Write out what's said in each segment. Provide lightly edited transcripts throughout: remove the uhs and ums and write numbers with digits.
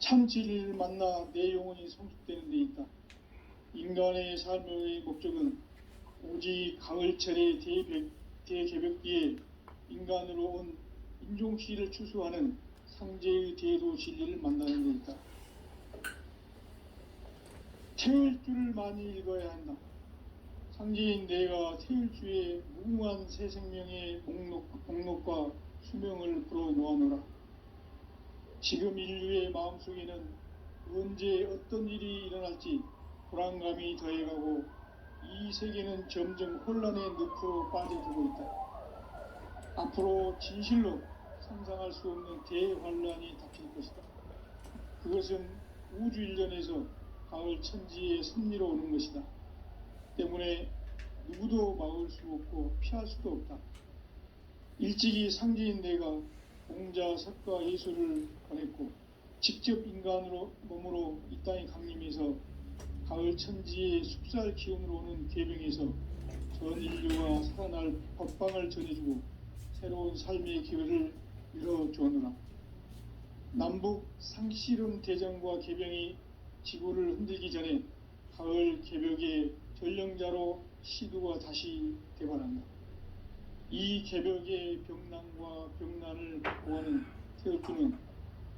참 진리를 만나 내 영혼이 성숙되는 데 있다. 인간의 삶의 목적은 오직 가을철의 대개벽 뒤에 인간으로 온 인종시를 추수하는 상제의 대도 진리를 만나는 데 있다. 태을 줄을 많이 읽어야 한다. 상제인 내가 태을주의 무궁한 새 생명의 목록과 수명을 불어놓아노라. 지금 인류의 마음속에는 언제 어떤 일이 일어날지 불안감이 더해가고 이 세계는 점점 혼란의 늪으로 빠져들고 있다. 앞으로 진실로 상상할 수 없는 대환란이 닥칠 것이다. 그것은 우주 일련에서 가을 천지의 섭리로 오는 것이다. 때문에 누구도 막을 수 없고 피할 수도 없다. 일찍이 상제인 내가 공자, 석가, 예수를 보냈고 직접 인간으로 몸으로 이 땅에 강림해서 가을 천지의 숲살 기운으로 오는 궤병에서 전 인류가 살아날 법방을 전해주고 새로운 삶의 기회를 열어주었노라. 남북 상씨름 대전과 개병이 지구를 흔들기 전에 가을 개벽의 전령자로 시두가 다시 개발한다. 이 개벽의 병난과 병난을 보하는 태을주는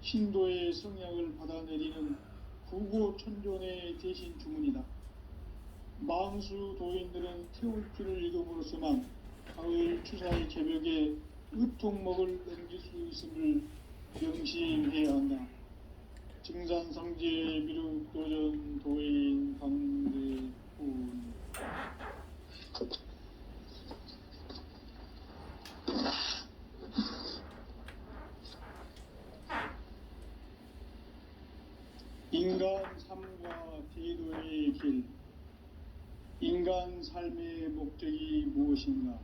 신도의 성약을 받아내리는 구고천존의 대신 주문이다. 망수 도인들은 태울주를 읽음으로써만 가을 추사의 개벽에 으통목을 넘길 수 있음을 명심해야 한다. 증산상제 미륵도전 도인 강대훈. 인간 삶과 대도의 길. 인간 삶의 목적이 무엇인가?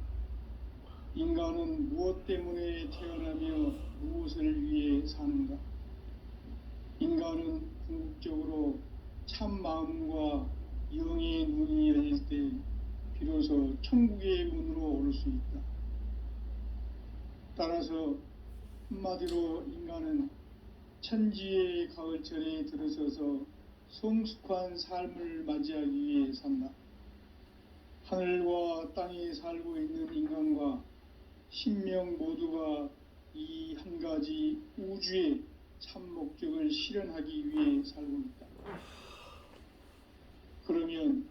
인간은 무엇 때문에 태어나며 무엇을 위해 사는가? 인간은 궁극적으로 참 마음과 영의 눈이 열릴 때 비로소 천국의 문으로 오를 수 있다. 따라서 한마디로 인간은 천지의 가을철에 들어서서 성숙한 삶을 맞이하기 위해 산다. 하늘과 땅에 살고 있는 인간과 신명 모두가 이 한 가지 우주의 참 목적을 실현하기 위해 살고 있다. 그러면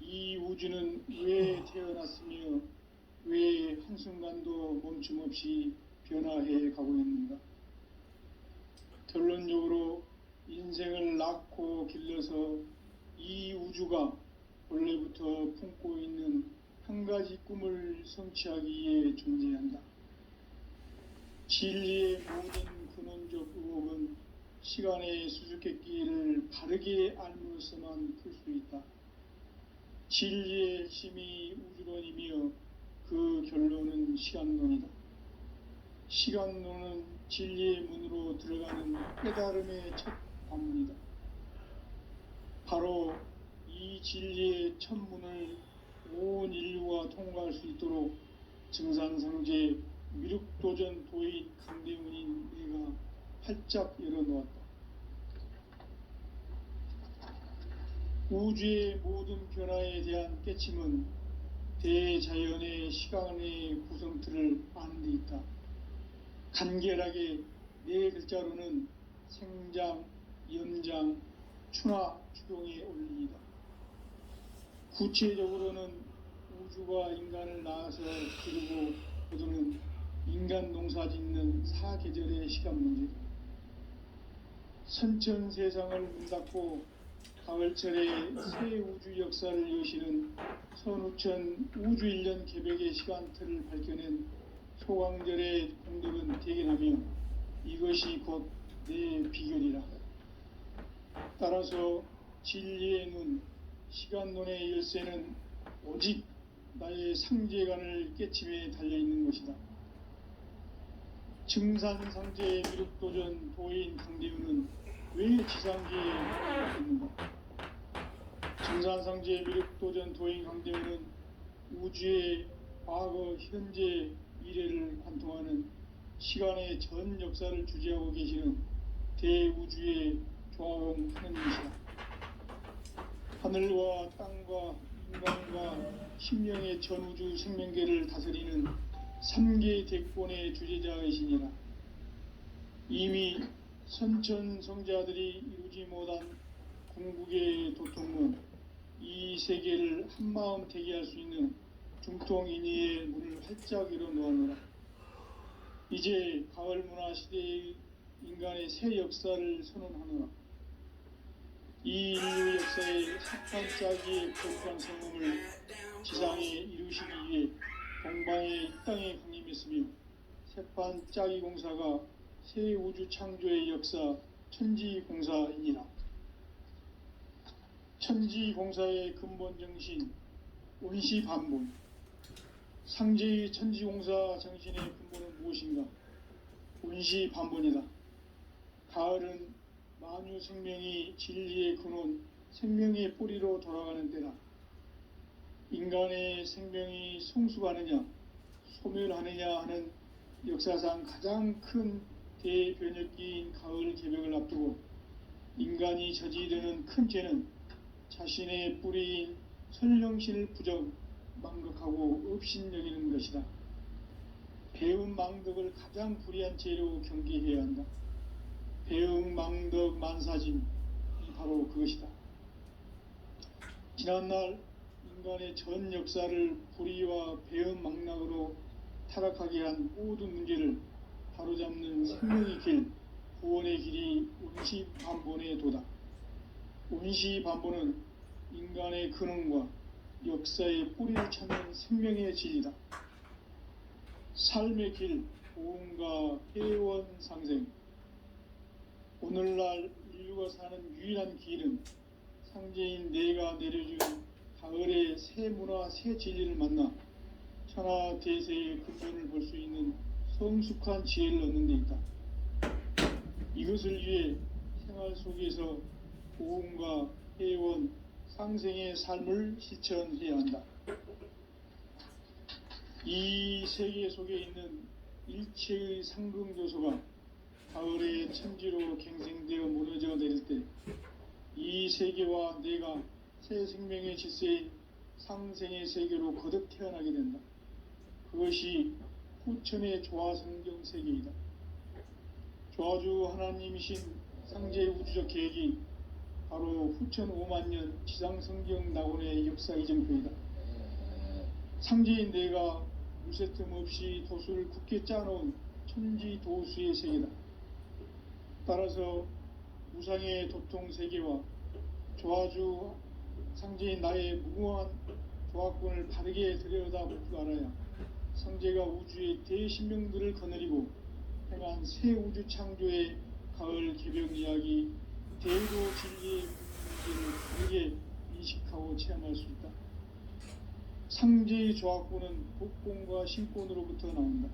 이 우주는 왜 태어났으며 왜 한순간도 멈춤없이 변화해 가고 있는가? 결론적으로 인생을 낳고 길러서 이 우주가 원래부터 품고 있는 한 가지 꿈을 성취하기 위해 존재한다. 진리의 모든 근원적 의혹은 시간의 수수께끼를 바르게 알므로서만 풀 수 있다. 진리의 핵심이 우주론이며 그 결론은 시간론이다. 시간론은 진리의 문으로 들어가는 깨달음의 첫 관문이다. 바로 이 진리의 첫 문을 온 인류가 통과할 수 있도록 증산상제 미륵도전 도인 강대훈인 내가 활짝 열어놓았다. 우주의 모든 변화에 대한 깨침은 대자연의 시간의 구성틀을 아는 데 있다. 간결하게 네 글자로는 생장, 연장, 추나 추동의 원리이다. 구체적으로는 우주가 인간을 낳아서 기르고 거두는 인간 농사 짓는 사계절의 시간 문제다. 선천 세상을 문 닫고 가을철에 새 우주 역사를 여시는 선우천 우주일년 개벽의 시간틀을 밝혀낸 소강절의 공덕은 대견하며 이것이 곧 내 비결이라. 따라서 진리의 눈, 시간론의 열쇠는 오직 나의 상제관을 깨침에 달려있는 것이다. 증산상제 미륵도전 도인 강대훈은 왜 지상계에 있는가? 증산상제 미륵도전 도인 강대훈은 우주의 과거, 현재, 미래를 관통하는 시간의 전 역사를 주재하고 계시는 대우주의 하늘과 땅과 인간과 심령의 전우주 생명계를 다스리는 3개 대권의 주제자이시니라. 이미 선천성자들이 이루지 못한 궁극의 도통문, 이 세계를 한마음 되게 할 수 있는 중통인의의 문을 활짝 열어놓았노라. 이제 가을 문화 시대의 인간의 새 역사를 선언하노라. 이 인류 역사의 석판짜기의 거룩한 성공을 지상에 이루시기 위해 동방의 이 땅에 강림했으며 새판짜기 공사가 새 우주 창조의 역사 천지공사이니라. 천지공사의 근본 정신 원시반본. 상제의 천지공사 정신의 근본은 무엇인가? 원시반본이다. 가을은 만유 생명이 진리의 근원, 생명의 뿌리로 돌아가는 때다. 인간의 생명이 성숙하느냐, 소멸하느냐 하는 역사상 가장 큰 대변혁기인 가을 개벽을 앞두고 인간이 저지르는 큰 죄는 자신의 뿌리인 선령신을 부정, 망각하고 업신여기는 것이다. 배음 망덕을 가장 불의한 죄로 경계해야 한다. 배음 망덕 만사진이 바로 그것이다. 지난날 인간의 전 역사를 불의와 배음 망락으로 타락하게 한 모든 문제를 바로잡는 생명의 길, 구원의 길이 원시반본의 도다. 원시반본은 인간의 근원과 역사의 뿌리를 찾는 생명의 진리다. 삶의 길, 보응과 회원 상생. 오늘날 인류가 사는 유일한 길은 상제인 내가 내려준 가을의 새 문화, 새 진리를 만나 천하 대세의 근본을 볼 수 있는 성숙한 지혜를 얻는 데 있다. 이것을 위해 생활 속에서 보응과 회원, 상생의 삶을 실천해야 한다. 이 세계 속에 있는 일체의 상승조소가 가을의 천지로 갱생되어 무너져 내릴 때 이 세계와 내가 새 생명의 질서인 상생의 세계로 거듭 태어나게 된다. 그것이 후천의 조화성경 세계이다. 조화주 하나님이신 상제 우주적 계획이 바로 후천 5만년 지상성경 낙원의 역사 이정표이다. 상제인 내가 무쇠 틈 없이 도수를 굳게 짜놓은 천지도수의 세계다. 따라서 무상의 도통 세계와 조화주 상제인 나의 무궁한 조화권을 바르게 들여다보고 알아야 상제가 우주의 대신명들을 거느리고 행한 새 우주 창조의 가을 개벽 이야기 대도 진리의 문제를 바르게 인식하고 체험할 수 있다. 상제의 조화권은 복권과 신권으로부터 나온다.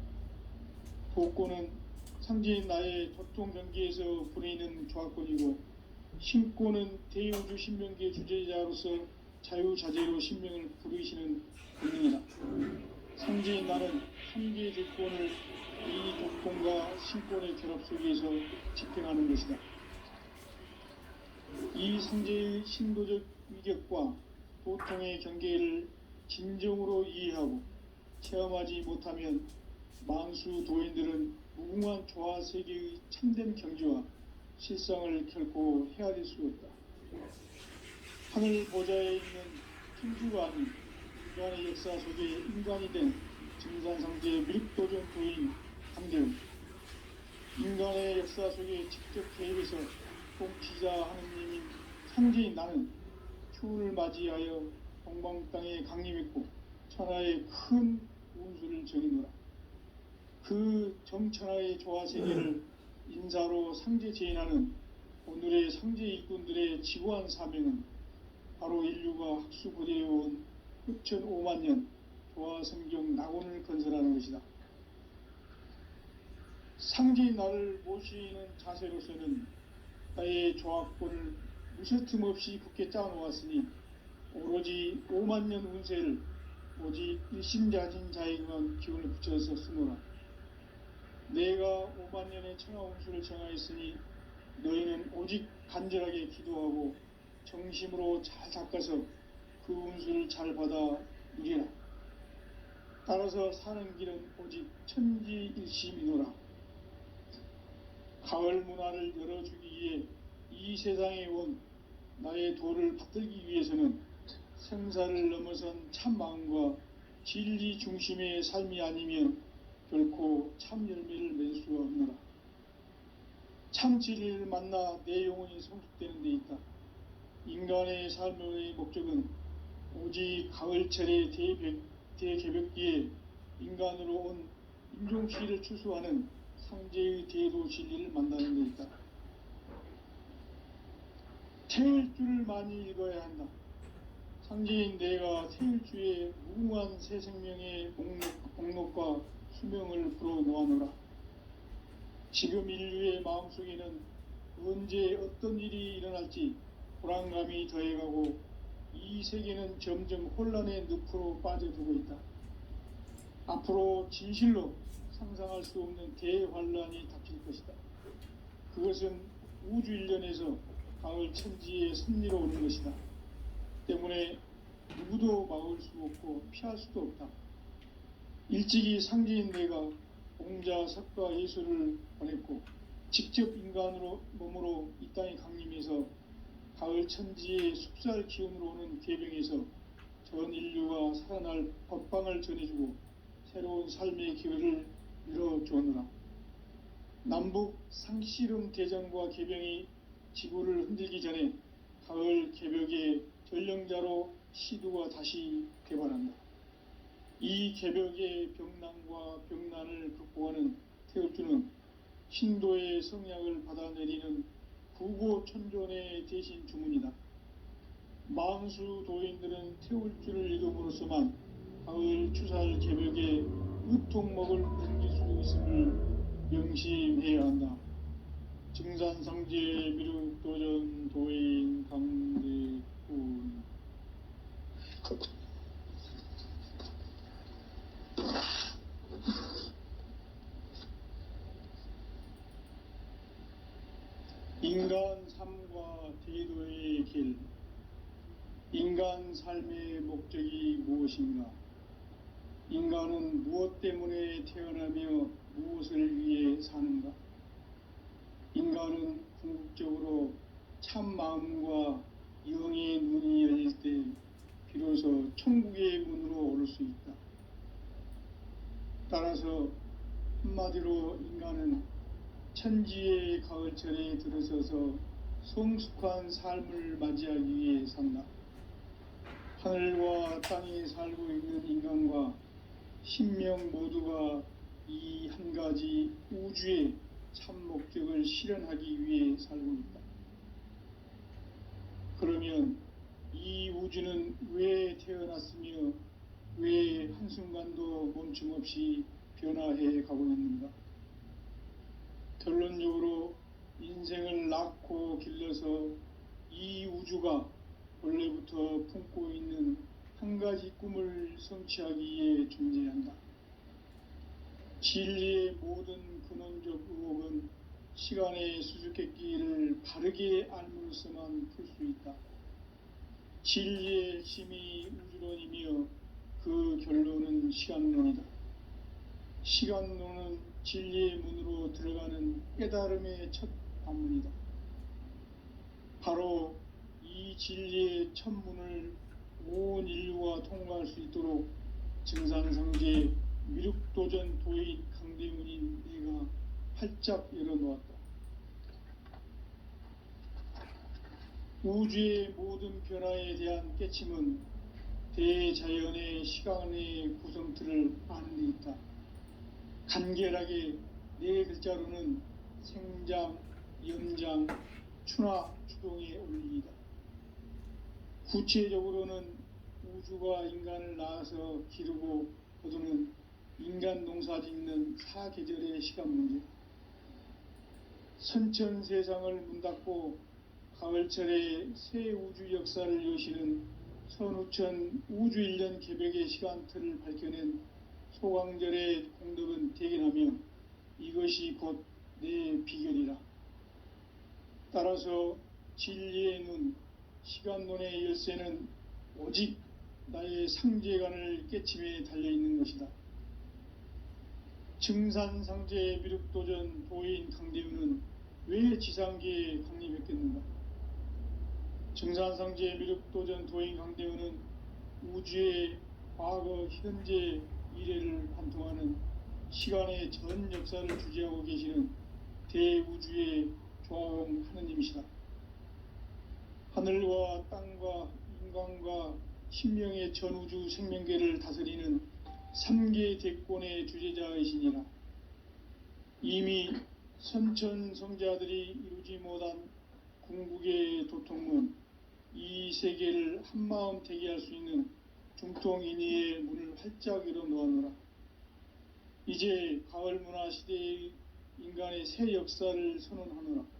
복권은 상제인 나의 도통 경계에서 보내는 조화권이고, 신권은 대우주 신명계 주제자로서 자유자재로 신명을 부르시는 본능이다. 상제인 나는 3개의 조건을 이 도권과 신권의 결합 속에서 집행하는 것이다. 이 상제의 신도적 위격과 도통의 경계를 진정으로 이해하고 체험하지 못하면 만수 도인들은 무궁한 조화 세계의 참된 경지와 실상을 결코 헤아릴 수 없다. 하늘 보좌에 있는 천주가 아닌 인간의 역사 속에 인간이 된 증산상제 밀도전 도인 함대웅. 인간의 역사 속에 직접 개입해서 통치자 하느님인 상제인 나는 추운을 맞이하여 동방 땅에 강림했고 천하의 큰 운수를 정의노라. 그 정천하의 조화세계를 인사로 상제 제인하는 오늘의 상제 일꾼들의 지고한 사명은 바로 인류가 학수부대해온 후천 5만년 조화성경 낙원을 건설하는 것이다. 상제인 나를 모시는 자세로서는 나의 조화권을 무쇠틈 없이 굳게 짜놓았으니 오로지 5만년 운세를 오직 일심자진 자에게만 기운을 붙여서 쓰노라. 내가 5만년의 천하 운수를 정하였으니 너희는 오직 간절하게 기도하고 정심으로 잘 닦아서 그 운수를 잘 받아 누리라. 따라서 사는 길은 오직 천지일심이노라. 가을 문화를 열어주기 위해 이 세상에 온 나의 도를 받들기 위해서는 생사를 넘어선 참 마음과 진리 중심의 삶이 아니면 결코 참 열매를 맺을 수가 없노라. 참 진리를 만나 내 영혼이 성숙되는 데 있다. 인간의 삶의 목적은 오직 가을철의 대개벽기에 인간으로 온 인종시를 추수하는 상제의 대도 진리를 만나는 데 있다. 태일주를 많이 읽어야 한다. 상제인 내가 태일주의 무궁한 새 생명의 목록과 수명을 불어놓아노라. 지금 인류의 마음속에는 언제 어떤 일이 일어날지 불안감이 더해가고 이 세계는 점점 혼란의 늪으로 빠져들고 있다. 앞으로 진실로 상상할 수 없는 대환란이 닥칠 것이다. 그것은 우주 일련에서 가을 천지의 섭리로 오는 것이다. 때문에 누구도 막을 수 없고 피할 수도 없다. 일찍이 상제인 내가 공자, 석가, 예수를 보냈고 직접 인간으로 몸으로 이 땅에 강림해서 가을 천지의 숲살 기운으로 오는 계병에서 전 인류가 살아날 법방을 전해주고 새로운 삶의 기회를 열어주었노라. 남북 상씨름 대전과 계병이 지구를 흔들기 전에 가을 개벽의 전령자로 시두가 다시 개발한다. 이 개벽의 병난과 병난을 극복하는 태울주는 신도의 성약을 받아내리는 구고천존의 대신 주문이다. 만수 도인들은 태울주를 읽음으로써만 가을 추살 개벽의 으통목을 넘길 수 있음을 명심해야 한다. 증산상제 미륵도전 도인 강대군. 인간 삶과 대도의 길. 인간 삶의 목적이 무엇인가? 인간은 무엇 때문에 태어나며 무엇을 위해 사는가? 인간은 궁극적으로 참 마음과 영의 눈이 열릴 때 비로소 천국의 문으로 오를 수 있다. 따라서 한마디로 인간은 천지의 가을철에 들어서서 성숙한 삶을 맞이하기 위해 산다. 하늘과 땅에 살고 있는 인간과 신명 모두가 이 한 가지 우주의 참 목적을 실현하기 위해 살고 있다. 그러면 이 우주는 왜 태어났으며 왜 한순간도 멈춤 없이 변화해 가고 있는가? 결론적으로 인생을 낳고 길러서 이 우주가 원래부터 품고 있는 한 가지 꿈을 성취하기 위해 존재한다. 진리의 모든 근원적 의혹은 시간의 수수께끼를 바르게 알므로서만 풀 수 있다. 진리의 핵심이 우주론이며 그 결론은 시간론이다. 시간론은 진리의 문으로 들어가는 깨달음의 첫 관문이다. 바로 이 진리의 첫 문을 온 인류가 통과할 수 있도록 증산성제 미륵도전 도인 강대문인 내가 활짝 열어놓았다. 우주의 모든 변화에 대한 깨침은 대자연의 시간의 구성틀을 아는 데 있다. 간결하게 네 글자로는 생장, 염장, 추나, 추동의 원리이다. 구체적으로는 우주가 인간을 낳아서 기르고 거두는 인간 농사 짓는 사계절의 시간 문제. 선천 세상을 문닫고 가을철에 새 우주 역사를 여시는 선우천 우주 1년 개벽의 시간틀을 밝혀낸 소강절의 공덕은 대견하며 이것이 곧 내 비결이라. 따라서 진리의 눈, 시간론의 열쇠는 오직 나의 상제관을 깨침에 달려있는 것이다. 증산상제 미륵도전 도인 강대우는 왜 지상계에 강림했겠는가? 증산상제 미륵도전 도인 강대우는 우주의 과거, 현재, 미래를 관통하는 시간의 전 역사를 주재하고 계시는 대우주의 조화음 하느님이시다. 하늘과 땅과 인간과 신명의 전우주 생명계를 다스리는 3계 대권의 주재자이시니라. 이미 선천성자들이 이루지 못한 궁극의 도통문, 이 세계를 한마음 되게 할 수 있는 중통인의의 문을 활짝 열어 놓아노라. 이제 가을 문화 시대의 인간의 새 역사를 선언하노라.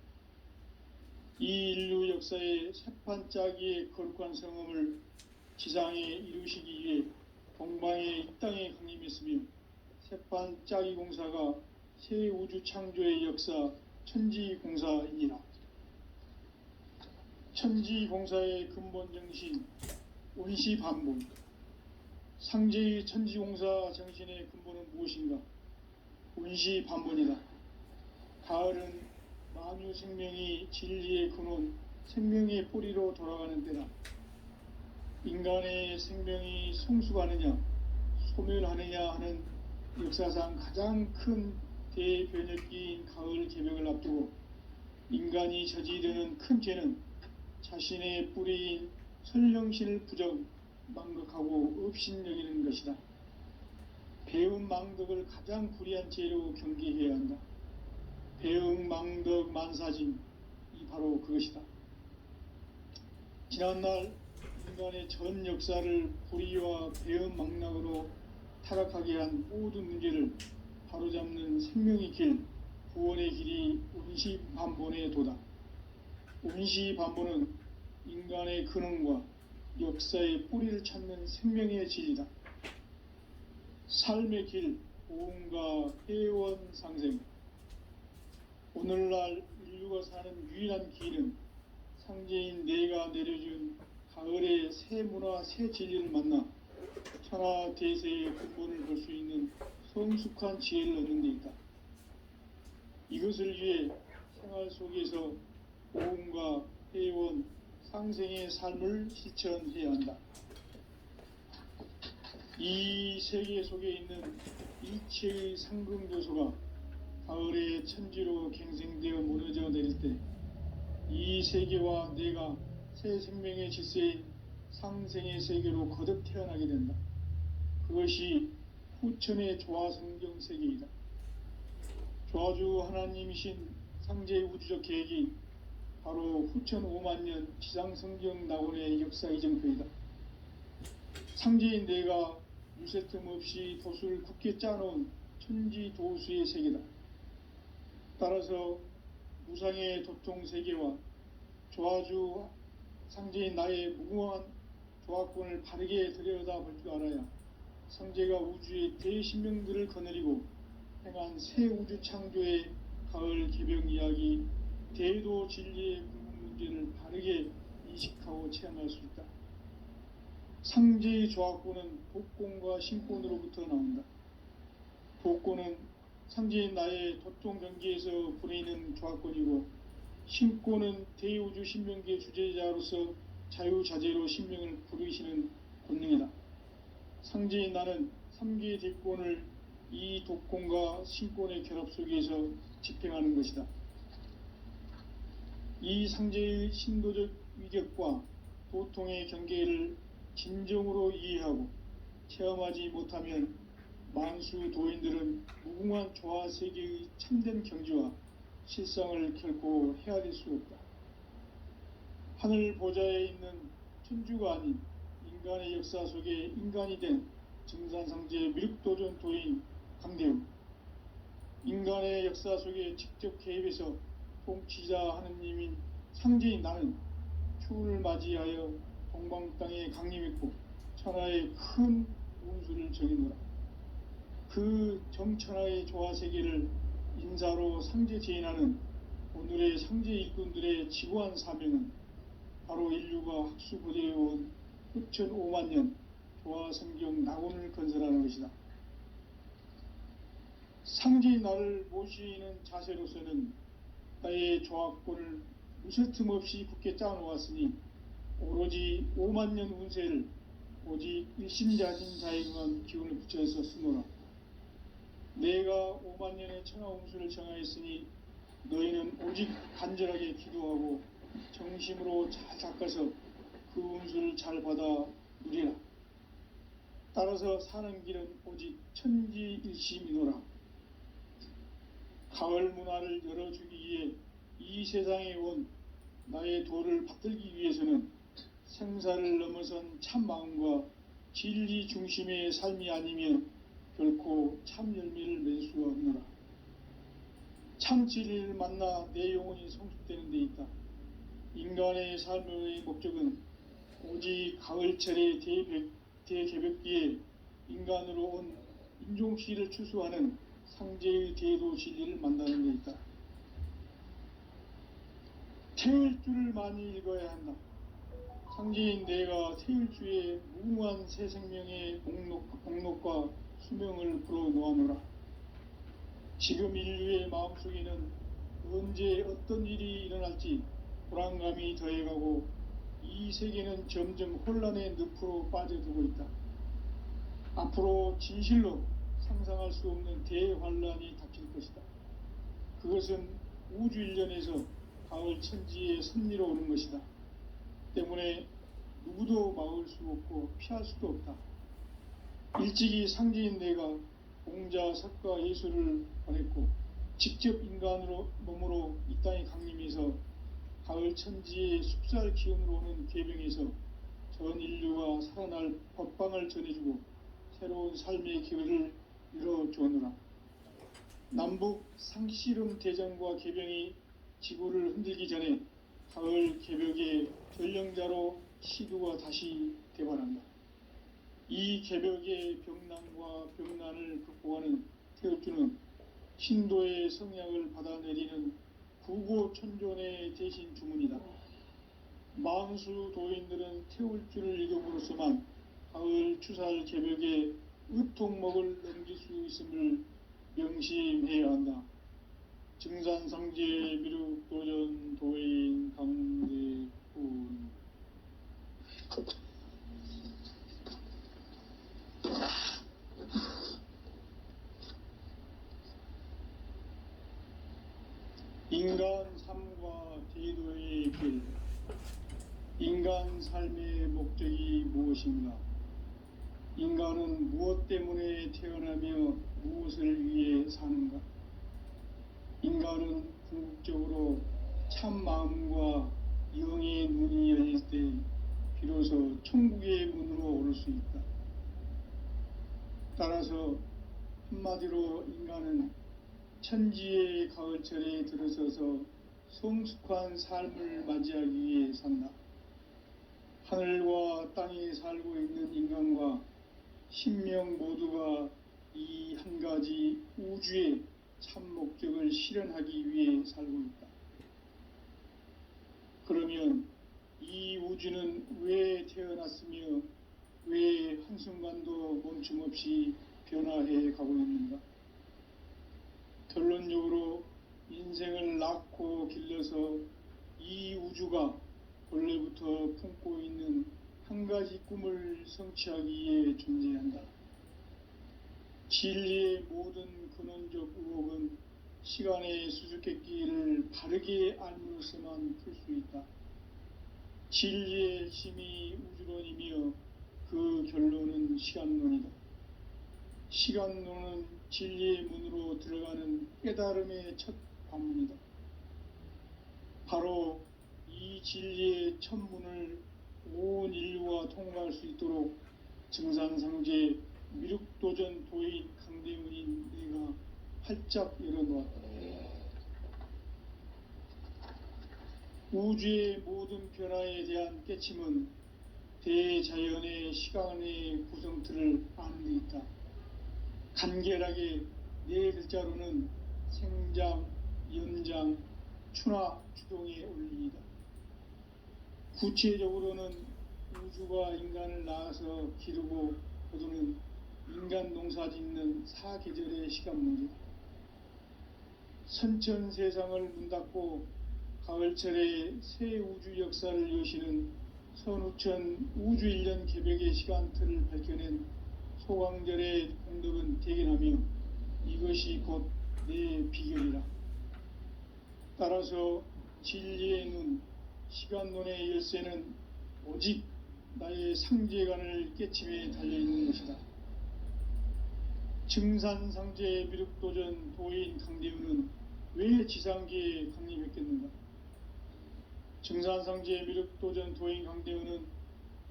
이 인류 역사의 새판짜기의 거룩한 성음을 지상에 이루시기 위해 동방의 이 땅에 강림했으며 새판짜기 공사가 새 우주 창조의 역사 천지공사이니라. 천지공사의 근본 정신 온시반복. 상제의 천지공사 정신의 근본은 무엇인가? 온시반복이다. 가을은 만유 생명이 진리의 근원, 생명의 뿌리로 돌아가는 때다. 인간의 생명이 성숙하느냐, 소멸하느냐 하는 역사상 가장 큰 대변혁기인 가을 개벽을 앞두고 인간이 저지르는 큰 죄는 자신의 뿌리인 선령신을 부정, 망극하고 업신여기는 것이다. 배움 망덕을 가장 불의한 죄로 경계해야 한다. 배움 망덕 만사진, 이 바로 그것이다. 지난날 인간의 전 역사를 불의와 배움 망락으로 타락하게 한 모든 문제를 바로잡는 생명의 길, 구원의 길이 온시반본의 도다. 온시반본은 인간의 근원과 역사의 뿌리를 찾는 생명의 진리다. 삶의 길, 보험과 회원 상생. 오늘날 인류가 사는 유일한 길은 상제인 내가 내려준 가을의 새 문화, 새 진리를 만나 천하 대세의 근본을 볼 수 있는 성숙한 지혜를 얻는 데 있다. 이것을 위해 생활 속에서 보험과 회원, 상생의 삶을 실천해야 한다. 이 세계 속에 있는 일체의 상승교소가 가을의 천지로 갱생되어 무너져 내릴 때 이 세계와 내가 새 생명의 질서인 상생의 세계로 거듭 태어나게 된다. 그것이 후천의 조화성경 세계이다. 조화주 하나님이신 상제의 우주적 계획이 바로 후천 5만년 지상성경 낙원의 역사 이정표이다. 상제인 내가 유세틈 없이 도수를 굳게 짜놓은 천지도수의 세계다. 따라서 무상의 도통세계와 조화주 상제인 나의 무궁한 조화권을 바르게 들여다볼 줄 알아야 상제가 우주의 대신명들을 거느리고 행한 새 우주 창조의 가을 개벽 이야기, 대도 진리의 궁극 문제를 바르게 인식하고 체험할 수 있다. 상제의 조화권은 복권과 신권으로부터 나온다. 복권은 상제인 나의 도통 경계에서 보내는 조화권이고, 신권은 대우주 신명계 주제자로서 자유자재로 신명을 부르시는 권능이다. 상제인 나는 3계 대권을 이 독권과 신권의 결합 속에서 집행하는 것이다. 이 상제의 신도적 위격과 도통의 경계를 진정으로 이해하고 체험하지 못하면 만수 도인들은 무궁한 조화 세계의 참된 경지와 실상을 결코 헤아릴 수 없다. 하늘 보좌에 있는 천주가 아닌 인간의 역사 속에 인간이 된 증산상제 미륵도전 도인 강대우, 인간의 역사 속에 직접 개입해서 통치자 하느님인 상제인 나는 추운을 맞이하여 동방 땅에 강림했고 천하의 큰 운수를 정해노라. 그 정천하의 조화세계를 인사로 상제 제인하는 오늘의 상제 일꾼들의 지고한 사명은 바로 인류가 학수고대해온 흑천 5만 년 조화성경 낙원을 건설하는 것이다. 상제의 나를 모시는 자세로서는 나의 조합권을 무쇠틈 없이 굳게 짜놓았으니 오로지 5만 년 운세를 오직 일심자진 자에게만 기운을 붙여서 쓰노라. 내가 5만 년의 천하 운수를 정하였으니 너희는 오직 간절하게 기도하고 정심으로 잘 닦아서 그 운수를 잘 받아 누리라. 따라서 사는 길은 오직 천지일심이노라. 가을 문화를 열어주기 위해 이 세상에 온 나의 도를 받들기 위해서는 생사를 넘어선 참 마음과 진리 중심의 삶이 아니면 결코 참 열매를 맺을 수가 없노라. 참 진리를 만나 내 영혼이 성숙되는 데 있다. 인간의 삶의 목적은 오직 가을철의 대개벽기에 인간으로 온 인종시를 추수하는 상제의 대도 진리를 만나는 데 있다. 태일주를 많이 읽어야 한다. 상제인 내가 태일주의 무궁한 새 생명의 목록과 수명을 불어놓아노라. 지금 인류의 마음속에는 언제 어떤 일이 일어날지 불안감이 더해가고 이 세계는 점점 혼란의 늪으로 빠져들고 있다. 앞으로 진실로 상상할 수 없는 대환란이 닥칠 것이다. 그것은 우주 일련에서 가을 천지의 섭리로 오는 것이다. 때문에 누구도 막을 수 없고 피할 수도 없다. 일찍이 상제인 내가 공자, 석가, 예수를 보냈고 직접 인간으로 몸으로 이 땅에 강림해서 가을 천지의 숲살 기운으로 오는 계병에서 전 인류가 살아날 법방을 전해주고 새로운 삶의 기회를 열어주었노라. 남북 상씨름 대전과 계병이 지구를 흔들기 전에 가을 개벽의 전령자로 시두가 다시 대발한다. 이 개벽의 병난과 병난을 극복하는 태울주는 신도의 성약을 받아내리는 구고천존의 대신 주문이다. 만수 도인들은 태울주를 읽음으로써만 가을 추살 개벽의 의통목을 넘길 수 있음을 명심해야 한다. 증산상제 미륵도전 도인 강대훈. 인간 삶과 대도의 길. 인간 삶의 목적이 무엇인가? 인간은 무엇 때문에 태어나며 무엇을 위해 사는가? 인간은 궁극적으로 참 마음과 영의 눈이 열릴 때 비로소 천국의 문으로 오를 수 있다. 따라서 한마디로 인간은 천지의 가을철에 들어서서 성숙한 삶을 맞이하기 위해 산다. 하늘과 땅에 살고 있는 인간과 신명 모두가 이 한 가지 우주의 참 목적을 실현하기 위해 살고 있다. 그러면 이 우주는 왜 태어났으며 왜 한순간도 멈춤 없이 변화해 가고 있는가? 결론적으로 인생을 낳고 길러서 이 우주가 본래부터 품고 있는 한 가지 꿈을 성취하기 위해 존재한다. 진리의 모든 근원적 의혹은 시간의 수수께끼를 바르게 알므로서만 풀 수 있다. 진리의 힘이 우주론이며 그 결론은 시간론이다. 시간론은 진리의 문으로 들어가는 깨달음의 첫 관문이다. 바로 이 진리의 첫 문을 온 인류가 통과할 수 있도록 증산상제 미륵도전 도인 강대훈인 내가 활짝 열어놓았다. 우주의 모든 변화에 대한 깨침은 대자연의 시간의 구성틀을 아는 데 있다. 간결하게 네 글자로는 생장, 연장, 추나, 추동의 원리이다. 구체적으로는 우주가 인간을 낳아서 기르고 거두는 인간 농사 짓는 사계절의 시간 문제, 선천 세상을 문 닫고 가을철에 새 우주 역사를 여시는 선우천 우주 1년 개벽의 시간틀을 밝혀낸 소강절의 공덕은 대견하며 이것이 곧 내 비결이라. 따라서 진리의 눈, 시간론의 열쇠는 오직 나의 상제관을 깨침에 달려있는 것이다. 증산상제 미륵도전 도인 강대우는 왜 지상계에 강림했겠는가? 증산상제 미륵도전 도인 강대우는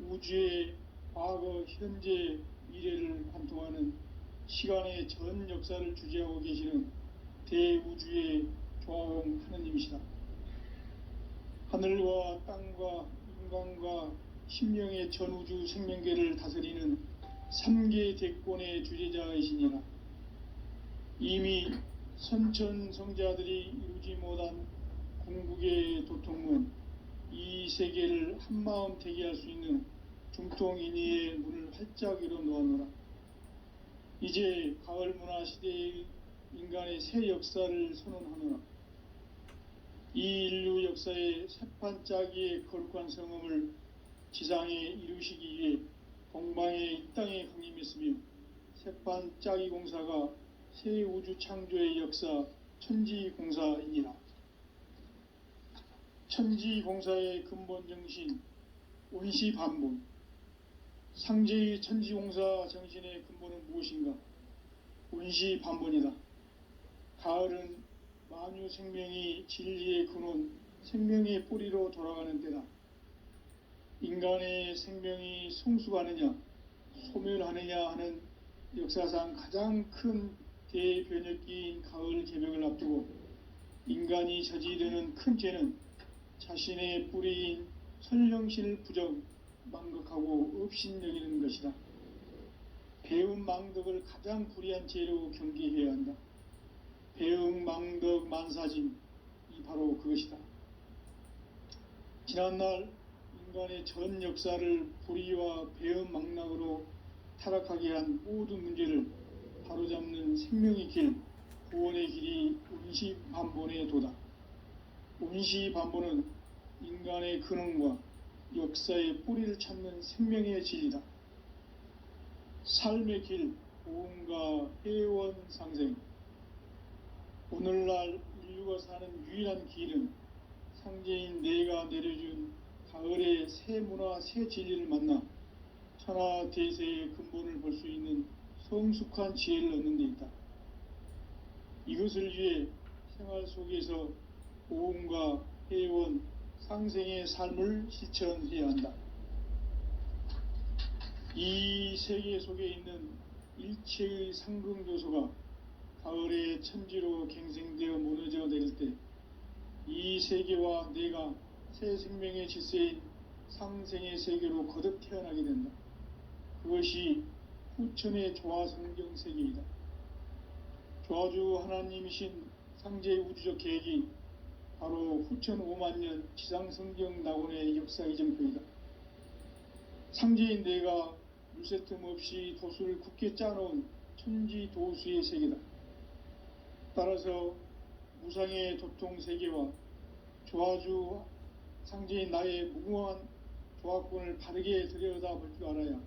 우주의 과거, 현재, 미래를 관통하는 시간의 전 역사를 주재하고 계시는 대우주의 조화음 하느님이시다. 하늘과 땅과 인간과 신명의 전우주 생명계를 다스리는 3계 대권의 주재자이시니라. 이미 선천성자들이 이루지 못한 궁극의 도통은 이 세계를 한마음 되게 할 수 있는 중통인의의 문을 활짝 열어 놓았노라. 이제 가을 문화 시대의 인간의 새 역사를 선언하노라. 이 인류 역사의 새판짜기의 거룩한 성음을 지상에 이루시기 위해 동방의 이 땅에 강림했으며 새판짜기 공사가 새 우주 창조의 역사 천지공사이니라. 천지공사의 근본 정신 원시반본, 상제의 천지공사 정신의 근본은 무엇인가? 원시반본이다. 가을은 만유 생명이 진리의 근원, 생명의 뿌리로 돌아가는 때다. 인간의 생명이 성숙하느냐, 소멸하느냐 하는 역사상 가장 큰 대변혁기인 가을 개벽을 앞두고 인간이 저지르는 큰 죄는 자신의 뿌리인 선령신을 부정, 망극하고 업신여기는 것이다. 배움 망덕을 가장 불의한 죄로 경계해야 한다. 배움 망덕 만사짐이 바로 그것이다. 지난날 인간의 전 역사를 불의와 배움 망락으로 타락하게 한 모든 문제를 바로잡는 생명의 길, 구원의 길이 원시반본의 도다. 원시반본은 인간의 근원과 역사의 뿌리를 찾는 생명의 진리다. 삶의 길, 보험과 회원 상생. 오늘날 인류가 사는 유일한 길은 상제인 내가 내려준 가을의 새 문화, 새 진리를 만나 천하 대세의 근본을 볼 수 있는 성숙한 지혜를 얻는 데 있다. 이것을 위해 생활 속에서 보험과 회원, 상생의 삶을 실천해야 한다. 이 세계 속에 있는 일체의 상극 요소가 가을의 천지로 갱생되어 무너져 내릴 때 이 세계와 내가 새 생명의 질서인 상생의 세계로 거듭 태어나게 된다. 그것이 후천의 조화성경 세계이다. 조화주 하나님이신 상제의 우주적 계획이 바로 후천 5만년 지상성경 낙원의 역사 이정표이다. 상제인 내가 물새틈 없이 도수를 굳게 짜놓은 천지도수의 세계다. 따라서 무상의 도통 세계와 조화주 상제인 나의 무궁한 조화권을 바르게 들여다볼 줄 알아야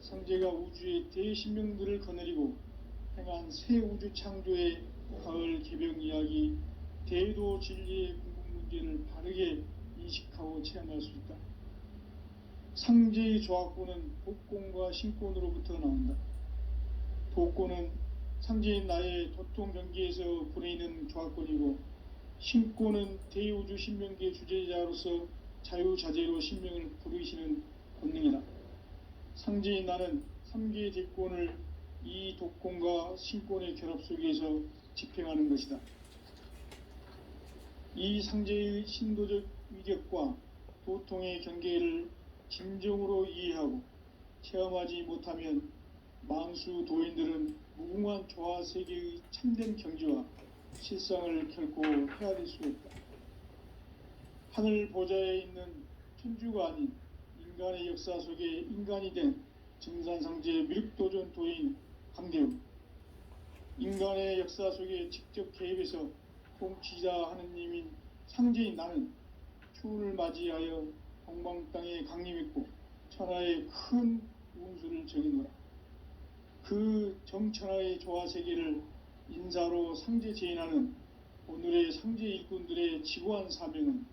상제가 우주의 대신명들을 거느리고 행한 새 우주 창조의 가을 개벽 이야기, 대도 진리의 궁극 문제를 바르게 인식하고 체험할 수 있다. 상제의 조화권은 복권과 신권으로부터 나온다. 복권은 상제인 나의 도통 경계에서 보내는 조화권이고, 신권은 대우주 신명계 주제자로서 자유자재로 신명을 부르시는 본능이다. 상제인 나는 3개의 대권을 이 독권과 신권의 결합 속에서 집행하는 것이다. 이 상제의 신도적 위격과 도통의 경계를 진정으로 이해하고 체험하지 못하면 만수 도인들은 무궁한 조화 세계의 참된 경지와 실상을 결코 헤아릴 수 없다. 하늘 보좌에 있는 천주가 아닌 인간의 역사 속에 인간이 된 증산상제 미륵도전 도인 강대웅, 인간의 역사 속에 직접 개입해서 통치자 하느님인 상제인 나는 추운을 맞이하여 동방 땅에 강림했고 천하의 큰 운수를 정해노라. 그 정천하의 조화세계를 인사로 상제 제인하는 오늘의 상제 일꾼들의 지고한 사명은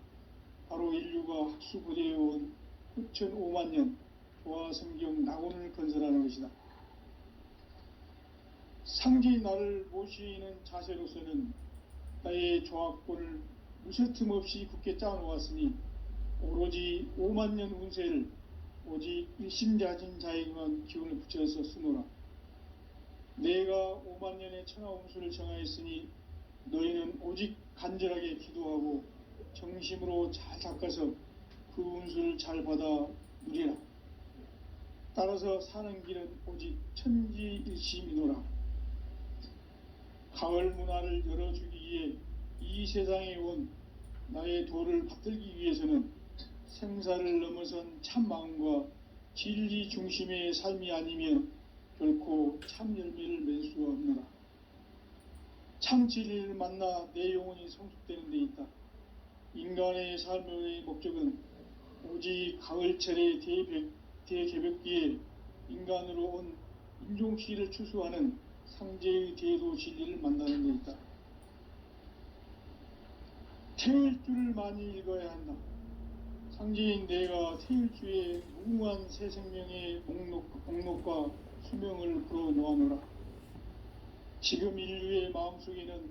바로 인류가 학수고대해온 9,500만 년 조화성경 낙원을 건설하는 것이다. 상제인 나를 모시는 자세로서는 나의 조합권을 무쇠틈 없이 굳게 짜놓았으니 오로지 5만 년 운세를 오직 일심자진 자에게만 기운을 붙여서 쓰노라. 내가 5만 년의 천하 운수를 정하였으니 너희는 오직 간절하게 기도하고 정심으로 잘 닦아서 그 운수를 잘 받아 누리라. 따라서 사는 길은 오직 천지일심이노라. 가을 문화를 열어주기 위해 이 세상에 온 나의 도를 받들기 위해서는 생사를 넘어선 참 마음과 진리 중심의 삶이 아니면 결코 참 열매를 맺을 수 없노라. 참 진리를 만나 내 영혼이 성숙되는 데 있다. 인간의 삶의 목적은 오직 가을철의 대개벽기에 인간으로 온 인종시를 추수하는 상제의 대도 진리를 만나는 데 있다. 태일주를 많이 읽어야 한다. 상제인 내가 태일주의 무궁한 새 생명의 목록과 수명을 풀어놓아노라. 지금 인류의 마음속에는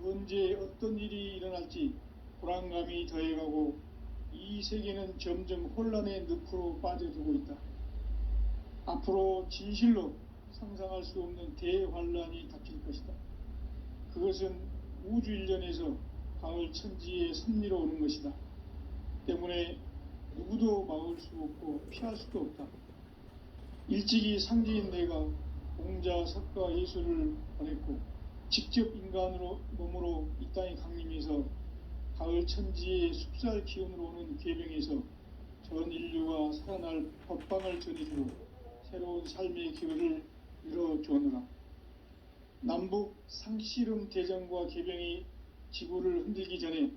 언제 어떤 일이 일어날지 불안감이 더해가고 이 세계는 점점 혼란의 늪으로 빠져들고 있다. 앞으로 진실로 상상할 수 없는 대환란이 닥칠 것이다. 그것은 우주 일련에서 가을 천지의 섭리로 오는 것이다. 때문에 누구도 막을 수 없고 피할 수도 없다. 일찍이 상제인 내가 공자, 석가, 예수를 보냈고 직접 인간으로 몸으로 이 땅에 강림해서 가을 천지의 숲살 기운으로 오는 계명에서 전 인류가 살아날 법방을 전해주고 새로운 삶의 기회를 이뤄주었노라. 남북 상씨름 대전과 계병이 지구를 흔들기 전에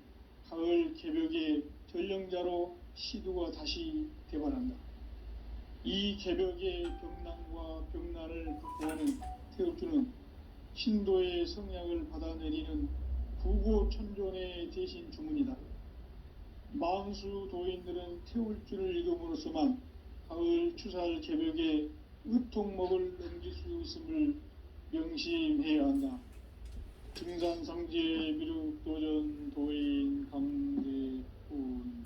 가을 개벽의 전령자로 시두가 다시 대발한다. 이 개벽의 병난과 병난을 극복하는 태울주는 신도의 성약을 받아내리는 부고천존의 대신 주문이다. 만수 도인들은 태울주를 읽음으로써만 가을 추살 개벽의 의통목을 넘길 수 있음을 명심해야 한다. 증산상제 미륵도전 도인 강대훈.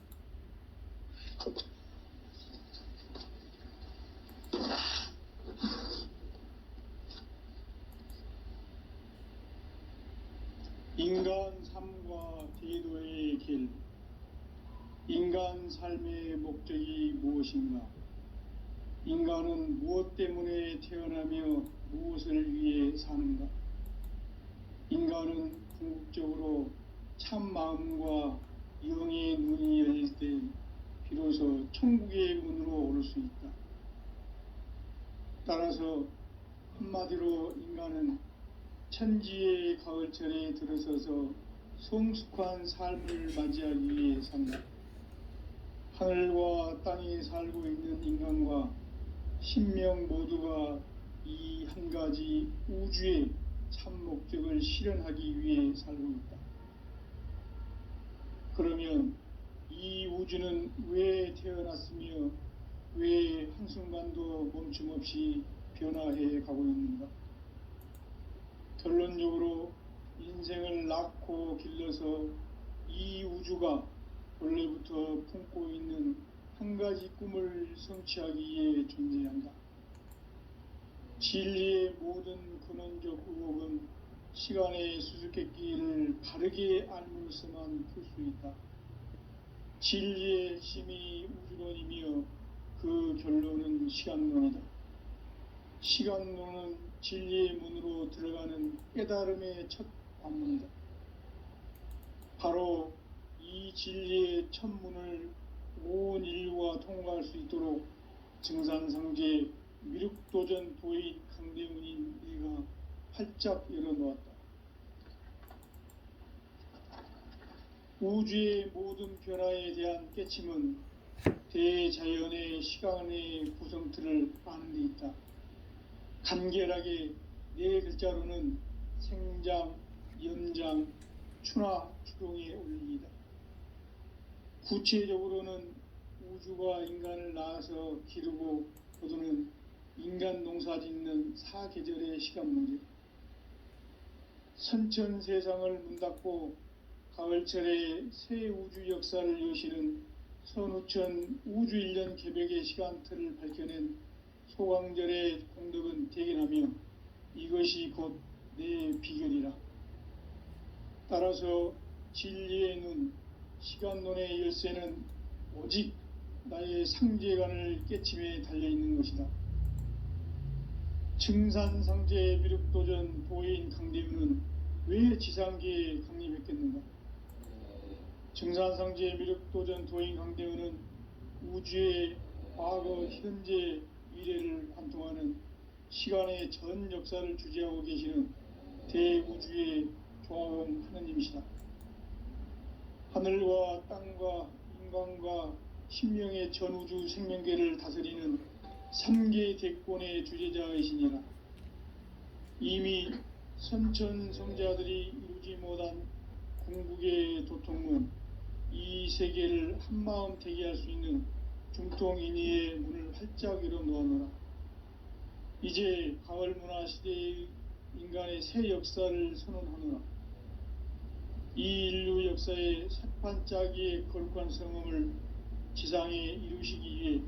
인간 삶과 대도의 길. 인간 삶의 목적이 무엇인가? 인간은 무엇 때문에 태어나며 무엇을 위해 사는가? 인간은 궁극적으로 참 마음과 영의 눈이 열릴 때 비로소 천국의 문으로 오를 수 있다. 따라서 한마디로 인간은 천지의 가을철에 들어서서 성숙한 삶을 맞이하기 위해 산다. 하늘과 땅에 살고 있는 인간과 신명 모두가 이 한 가지 우주의 참 목적을 실현하기 위해 살고 있다. 그러면 이 우주는 왜 태어났으며 왜 한순간도 멈춤없이 변화해 가고 있는가? 결론적으로 인생을 낳고 길러서 이 우주가 원래부터 품고 있는 한 가지 꿈을 성취하기 위해 존재한다. 진리의 모든 근원적 의혹은 시간의 수수께끼를 바르게 알므로서만 풀 수 있다. 진리의 핵심이 우주론이며 그 결론은 시간론이다. 시간론은 진리의 문으로 들어가는 깨달음의 첫 관문이다. 바로 이 진리의 첫 문을 온 인류가 통과할 수 있도록 증산상제 미륵도전 도인 강대문인 네가 활짝 열어놓았다. 우주의 모든 변화에 대한 깨침은 대자연의 시간의 구성틀을 아는 데 있다. 간결하게 네 글자로는 생장, 연장, 추나 추동의 원리이다. 구체적으로는 우주가 인간을 낳아서 기르고 거두는 인간 농사 짓는 사계절의 시간 문제, 선천 세상을 문 닫고 가을철에 새 우주 역사를 여시는 선우천 우주 1년 개벽의 시간틀을 밝혀낸 소강절의 공덕은 대견하며 이것이 곧 내 비결이라. 따라서 진리의 눈, 시간론의 열쇠는 오직 나의 상제관을 깨침에 달려있는 것이다. 증산상제 미륵도전 도인 강대윤은 왜 지상계에 강림했겠는가? 증산상제 미륵도전 도인 강대윤은 우주의 과거, 현재, 미래를 관통하는 시간의 전 역사를 주재하고 계시는 대우주의 조화원 하느님이시다. 하늘과 땅과 인간과 신명의 전우주 생명계를 다스리는 3계 대권의 주재자이시니라. 이미 선천성자들이 이루지 못한 궁극의 도통은 이 세계를 한마음 대기할 수 있는 중통인의의 문을 활짝 열어놓아노라. 이제 가을 문화 시대의 인간의 새 역사를 선언하노라. 이 인류 역사의 새판짜기의 거룩한 성음을 지상에 이루시기 위해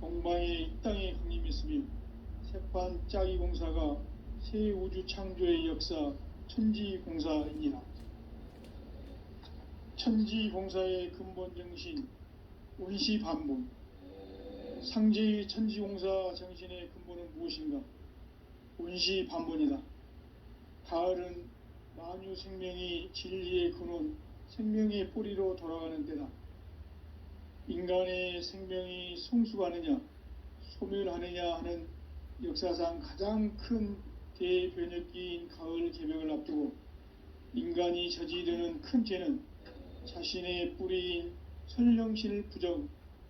동방의 이 땅에 강림했으며 새판짜기 공사가 새 우주 창조의 역사 천지공사이니라. 천지공사의 근본 정신 온시반본, 상제의 천지공사 정신의 근본은 무엇인가? 온시반본이다. 가을은 만유 생명이 진리의 근원, 생명의 뿌리로 돌아가는 때다. 인간의 생명이 성숙하느냐, 소멸하느냐 하는 역사상 가장 큰 대변혁기인 가을 개벽을 앞두고 인간이 저지르는 큰 죄는 자신의 뿌리인 선령신을 부정,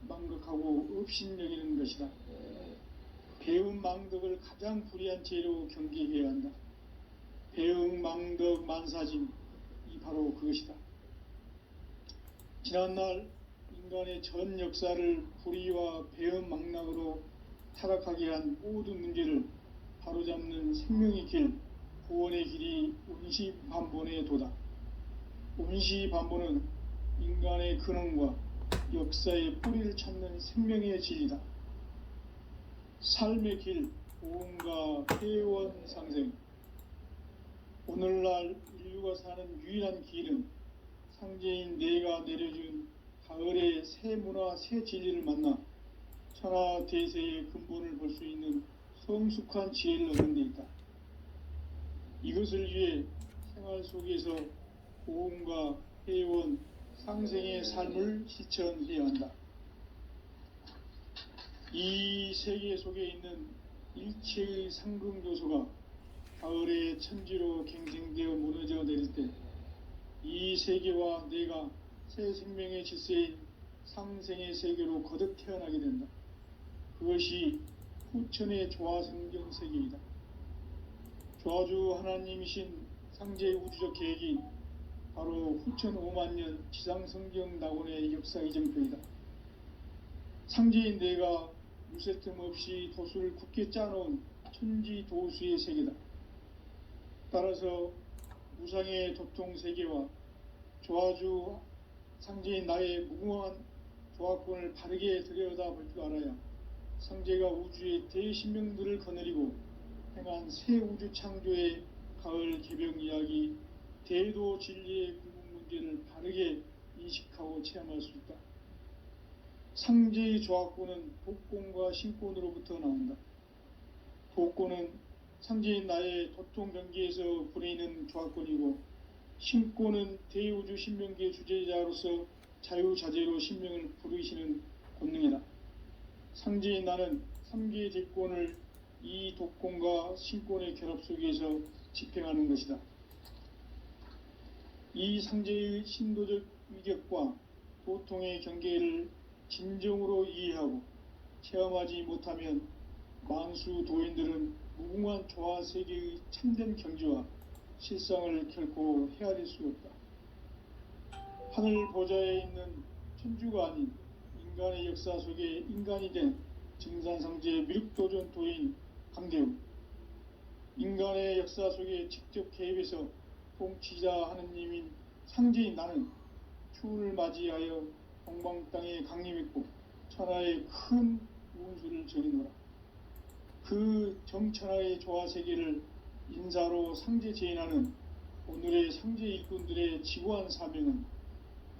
망극하고 업신여기는 것이다. 배움 망덕을 가장 불의한 죄로 경계해야 한다. 배움 망덕 만사짐이 바로 그것이다. 지난날 인간의 전 역사를 불의와 배움 망락으로 타락하게 한 모든 문제를 바로잡는 생명의 길, 구원의 길이 온시반본의 도다. 온시반본은 인간의 근원과 역사의 뿌리를 찾는 생명의 진리다. 삶의 길, 보험과 회원 상생. 오늘날 인류가 사는 유일한 길은 상제인 내가 내려준 가을의 새 문화, 새 진리를 만나 천하 대세의 근본을 볼 수 있는 성숙한 지혜를 얻는 데 있다. 이것을 위해 생활 속에서 보험과 회원, 상생의 삶을 실천해야 한다. 이 세계 속에 있는 일체의 상승요소가 가을의 천지로 갱생되어 무너져 내릴 때 이 세계와 내가 새 생명의 질서인 상생의 세계로 거듭 태어나게 된다. 그것이 후천의 조화성경 세계이다. 조화주 하나님이신 상제의 우주적 계획이 바로 후천 5만년 지상성경 낙원의 역사 이정표이다. 상제인 내가 무쇠 틈 없이 도수를 굳게 짜놓은 천지도수의 세계다. 따라서 무상의 도통 세계와 조화주 상제인 나의 무궁한 조화권을 바르게 들여다볼 줄 알아야 상제가 우주의 대신명들을 거느리고 행한 새 우주 창조의 가을 개벽 이야기, 대도 진리의 궁극 문제를 바르게 인식하고 체험할 수 있다. 상제의 조화권은 복권과 신권으로부터 나온다. 복권은 상제인 나의 도통 경계에서 부리는 조화권이고, 신권은 대우주 신명계 주제자로서 자유자재로 신명을 부르시는 권능이다. 상제인 나는 3개의 대권을 이 독권과 신권의 결합 속에서 집행하는 것이다. 이 상제의 신도적 위격과 도통의 경계를 진정으로 이해하고 체험하지 못하면 만수 도인들은 무궁한 조화 세계의 참된 경지와 실상을 결코 헤아릴 수 없다. 하늘 보좌에 있는 천주가 아닌 인간의 역사 속에 인간이 된 증산상제 미륵도전 도인 강대우, 인간의 역사 속에 직접 개입해서 통치자 하느님인 상제인 나는 추운을 맞이하여 동방 땅에 강림했고 천하의 큰 운수를 전이노라. 그 정천하의 조화 세계를 인사로 상제 제인하는 오늘의 상제 일꾼들의 지구한 사명은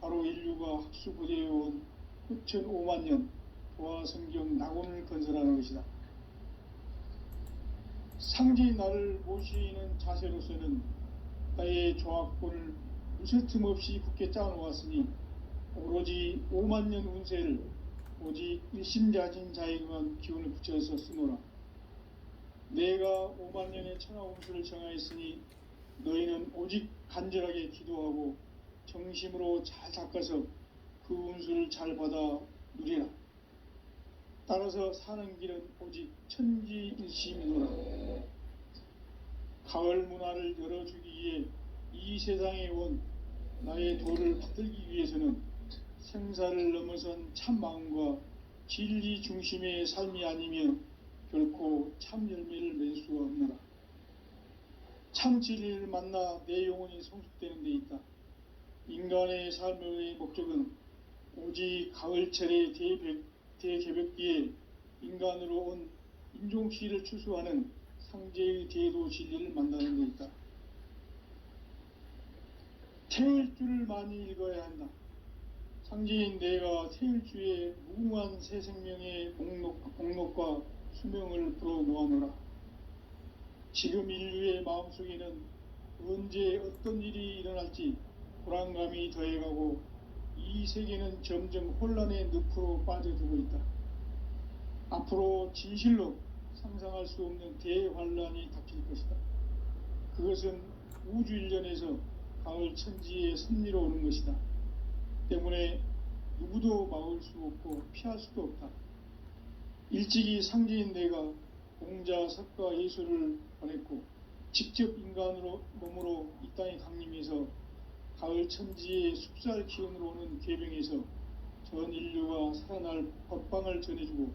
바로 인류가 학수고대해온 후천 5만 년 도화 성경 낙원을 건설하는 것이다. 상제인 나를 모시는 자세로서는 나의 조합권을 무쇠틈 없이 굳게 짜놓았으니 오로지 5만 년 운세를 오직 일심자진 자에게만 기운을 붙여서 쓰노라. 내가 5만 년의 천하 운수를 정하였으니 너희는 오직 간절하게 기도하고 정심으로 잘 닦아서 그 운수를 잘 받아 누리라. 따라서 사는 길은 오직 천지일심이노라. 가을 문화를 열어주기 위해 이 세상에 온 나의 도를 받들기 위해서는 생사를 넘어선 참 마음과 진리 중심의 삶이 아니면 결코 참 열매를 맺을 수가 없노라. 참 진리를 만나 내 영혼이 성숙되는 데 있다. 인간의 삶의 목적은 오직 가을철의 대개벽기에 인간으로 온 인종시를 추수하는 상제의 대도 진리를 만나는 데 있다. 태일주를 많이 읽어야 한다. 상제인 내가 태일주의 무궁한 새 생명의 목록과 수명을 불어놓아노라. 지금 인류의 마음속에는 언제 어떤 일이 일어날지 불안감이 더해가고 이 세계는 점점 혼란의 늪으로 빠져들고 있다. 앞으로 진실로 상상할 수 없는 대환란이 닥칠 것이다. 그것은 우주 일련에서 가을 천지에 섭리로 오는 것이다. 때문에 누구도 막을 수 없고 피할 수도 없다. 일찍이 상제인 내가 공자, 석가, 예수를 보냈고 직접 인간으로 몸으로 이 땅에 강림해서 가을 천지의 숲살 기운으로 오는 계병에서 전 인류가 살아날 법방을 전해주고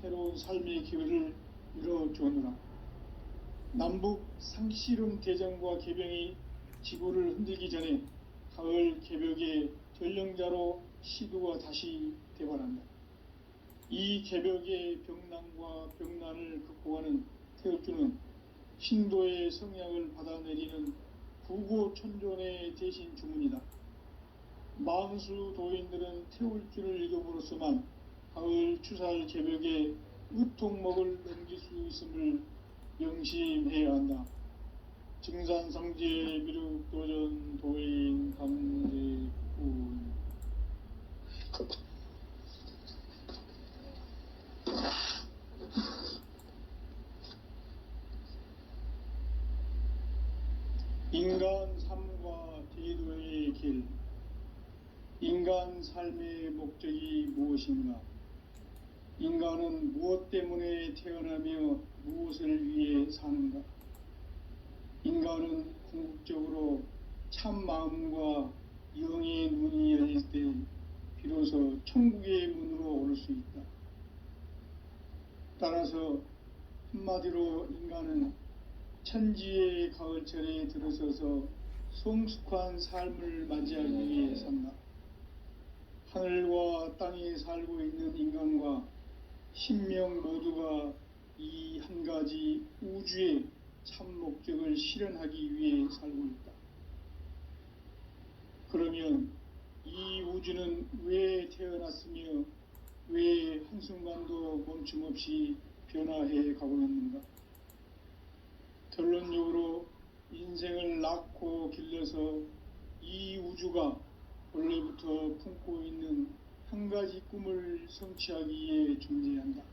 새로운 삶의 기회를 열어주었노라. 남북 상씨름 대전과 계병이 지구를 흔들기 전에 가을 개벽의 전령자로 시도가 다시 대발한다. 이 개벽의 병난과 병난을 극복하는 태엽주는 신도의 성향을 받아내리는 부고천존의 대신 주문이다. 만수 도인들은 태울주를 읽음으로써만 가을 추살 개벽의 으통목을 넘길 수 있음을 명심해야 한다. 증산상제 미륵도전 도인 강대군. 인간 삶과 대도의 길. 인간 삶의 목적이 무엇인가? 인간은 무엇 때문에 태어나며 무엇을 위해 사는가? 인간은 궁극적으로 참 마음과 영의 눈이 열릴 때 비로소 천국의 문으로 오를 수 있다. 따라서 한마디로 인간은 천지의 가을철에 들어서서 성숙한 삶을 맞이하기 위해 산다. 하늘과 땅에 살고 있는 인간과 신명 모두가 이 한 가지 우주의 참 목적을 실현하기 위해 살고 있다. 그러면 이 우주는 왜 태어났으며 왜 한순간도 멈춤 없이 변화해 가고 있는가? 결론적으로 인생을 낳고 길러서 이 우주가 원래부터 품고 있는 한 가지 꿈을 성취하기 위해 존재한다.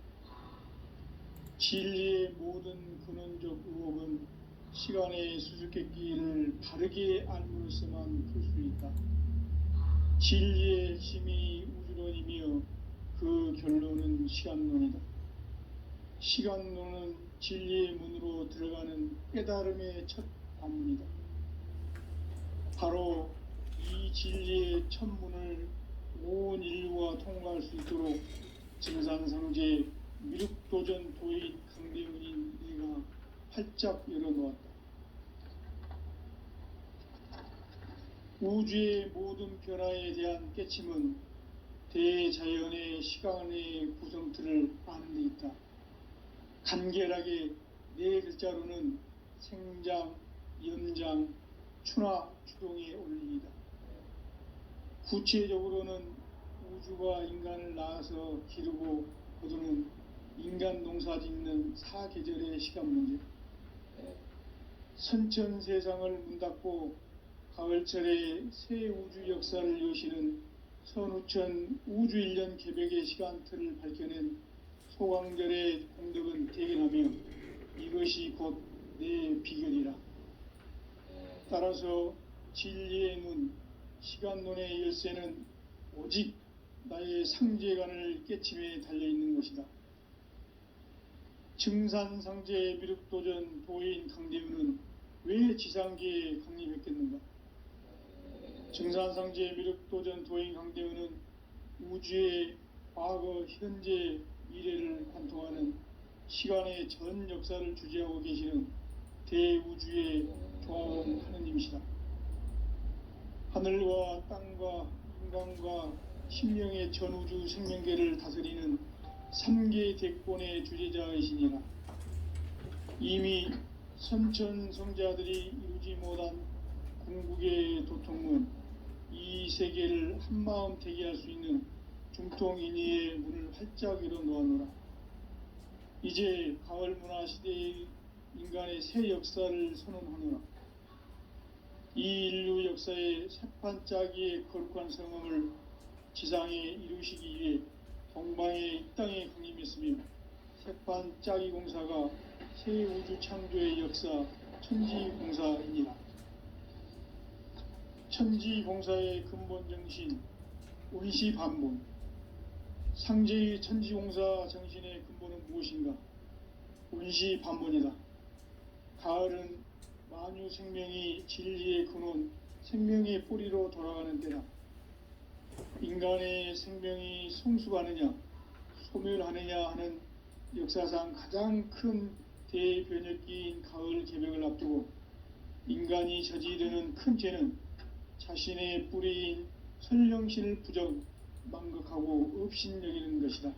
진리의 모든 근원적 의혹은 시간의 수수께끼를 바르게 알므로써만 풀 수 있다. 진리의 핵심이 우주론이며 그 결론은 시간론이다. 시간론은 진리의 문으로 들어가는 깨달음의 첫 관문이다. 바로 이 진리의 첫 문을 온 인류가 통과할 수 있도록 증산상제 미륵도전 도인 강대문인 내가 활짝 열어놓았다. 우주의 모든 변화에 대한 깨침은 대자연의 시간의 구성틀을 아는 데 있다. 간결하게 네 글자로는 생장, 연장, 추나 추동의 원리이다. 구체적으로는 우주가 인간을 낳아서 기르고 거두는 인간 농사 짓는 사계절의 시간 문제, 선천 세상을 문 닫고 가을철에 새 우주 역사를 여시는 선우천 우주 1년 개벽의 시간틀을 밝혀낸 소강절의 공덕은 대견하며 이것이 곧 내 비결이라. 따라서 진리의 문, 시간론의 열쇠는 오직 나의 상제관을 깨침에 달려있는 것이다. 증산상제 미륵도전 도인 강대문은 왜 지상계에 강림했겠는가? 증산상제 미륵도전 도인 강대문은 우주의 과거, 현재, 미래를 관통하는 시간의 전 역사를 주재하고 계시는 대우주의 조화원 하느님이시다. 하늘과 땅과 인간과 심령의 전우주 생명계를 다스리는 3계 대권의 주재자이시니라. 이미 선천성자들이 이루지 못한 궁극의 도통문, 이 세계를 한마음 대기할 수 있는 중통인의의 문을 활짝 열어놓았노라. 이제 가을 문화 시대의 인간의 새 역사를 선언하노라. 이 인류 역사의 새판짜기의 거룩한 성함을 지상에 이루시기 위해 동방의 이 땅에 강림했으며 새판짜기 공사가 새 우주 창조의 역사 천지공사이니라. 천지공사의 근본 정신 운시반본, 상제의 천지공사 정신의 근본은 무엇인가? 운시반본이다. 가을은 만유 생명이 진리의 근원, 생명의 뿌리로 돌아가는 때다. 인간의 생명이 성숙하느냐, 소멸하느냐 하는 역사상 가장 큰 대변혁기인 가을 개벽을 앞두고 인간이 저지르는 큰 죄는 자신의 뿌리인 선령신을 부정, 망극하고 업신여기는 것이다.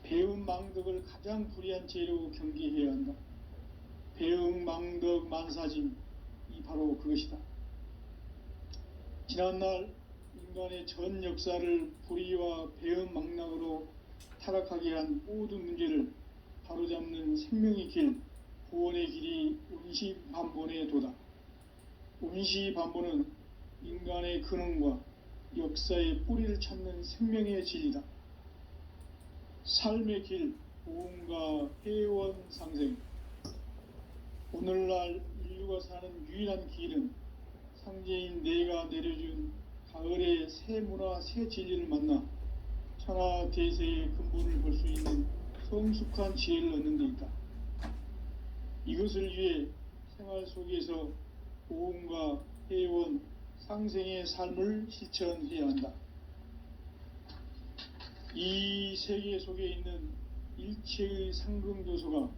배음 망덕을 가장 불의한 죄로 경계해야 한다. 배음 망덕 만사짐, 이 바로 그것이다. 지난날 인간의 전 역사를 불의와 배음 망락으로 타락하게 한 모든 문제를 바로잡는 생명의 길, 구원의 길이 운시반본의 도다. 운시반본은 인간의 근원과 역사의 뿌리를 찾는 생명의 진리다. 삶의 길, 보험과 회원 상생. 오늘날 인류가 사는 유일한 길은 상제인 내가 내려준 가을의 새 문화, 새 진리를 만나 천하 대세의 근본을 볼 수 있는 성숙한 지혜를 얻는 데 있다. 이것을 위해 생활 속에서 보험과 회원, 상생의 삶을 실천해야 한다. 이 세계 속에 있는 일체의 상금교소가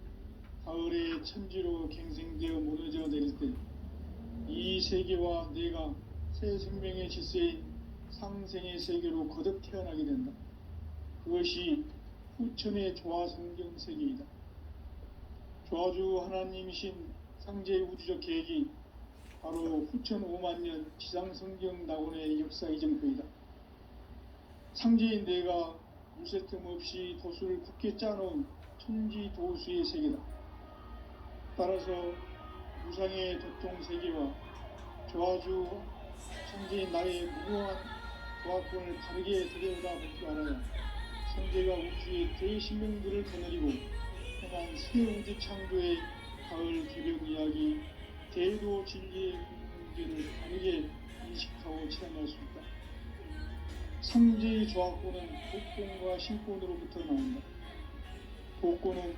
가을의 천지로 갱생되어 무너져 내릴 때 이 세계와 내가 새 생명의 질서인 상생의 세계로 거듭 태어나게 된다. 그것이 후천의 조화성경 세계이다. 조화주 하나님이신 상제의 우주적 계획이 바로 후천 5만년 지상성경 낙원의 역사 이정표이다. 상제인 내가 물새틈 없이 도수를 굳게 짜놓은 천지도수의 세계다. 따라서 무상의 도통 세계와 조화주 성제인 나의 무궁한 조합권을 바르게 들여다볼 줄 알아야 성제가 우주의 대신명들을 거느리고 행한 새 우주 창조의 가을 개벽 이야기, 대도 진리의 문제를 바르게 인식하고 체험할 수 있다. 성제의 조합권은 복권과 신권으로부터 나온다. 복권은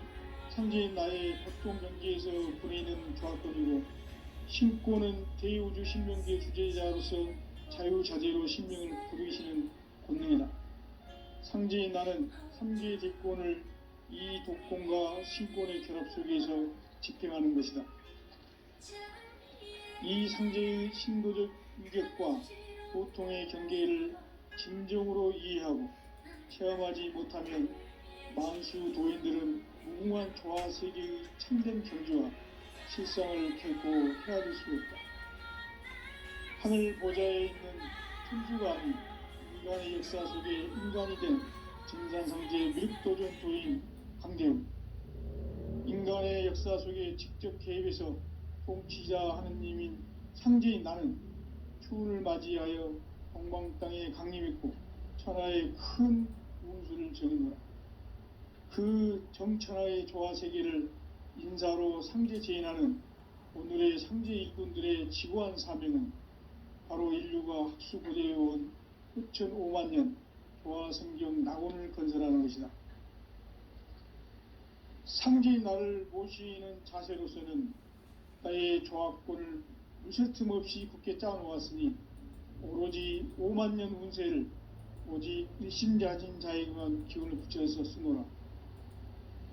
성제인 나의 백동 경계에서 보내는 조합권이고, 신권은 대우주 신명기의 주제자로서 자유자재로 신명을 부르시는 권능이다. 성제인 나는 3개의 대권을 이 독권과 신권의 결합 속에서 집행하는 것이다. 이 상제의 신도적 유격과 보통의 경계를 진정으로 이해하고 체험하지 못하면 만수 도인들은 무궁한 조화 세계의 참된 경지와 실상을 결코 헤아릴 수 없다. 하늘 보좌에 있는 천주가 아닌 인간의 역사 속에 인간이 된 증산성제 미륵도전 도인 강대웅, 인간의 역사 속에 직접 개입해서 통치자 하느님인 상제인 나는 추운을 맞이하여 동방 땅에 강림했고 천하의 큰 운수를 전했노라. 그 정천하의 조화세계를 인사로 상제 제인하는 오늘의 상제 일꾼들의 지고한 사명은 바로 인류가 학수고대해온 후천 5만 년 조화성경 낙원을 건설하는 것이다. 상제인 나를 모시는 자세로서는 나의 조합권을 무쇠틈 없이 굳게 짜놓았으니 오로지 5만 년 운세를 오직 일심자진 자에게만 기운을 붙여서 쓰노라.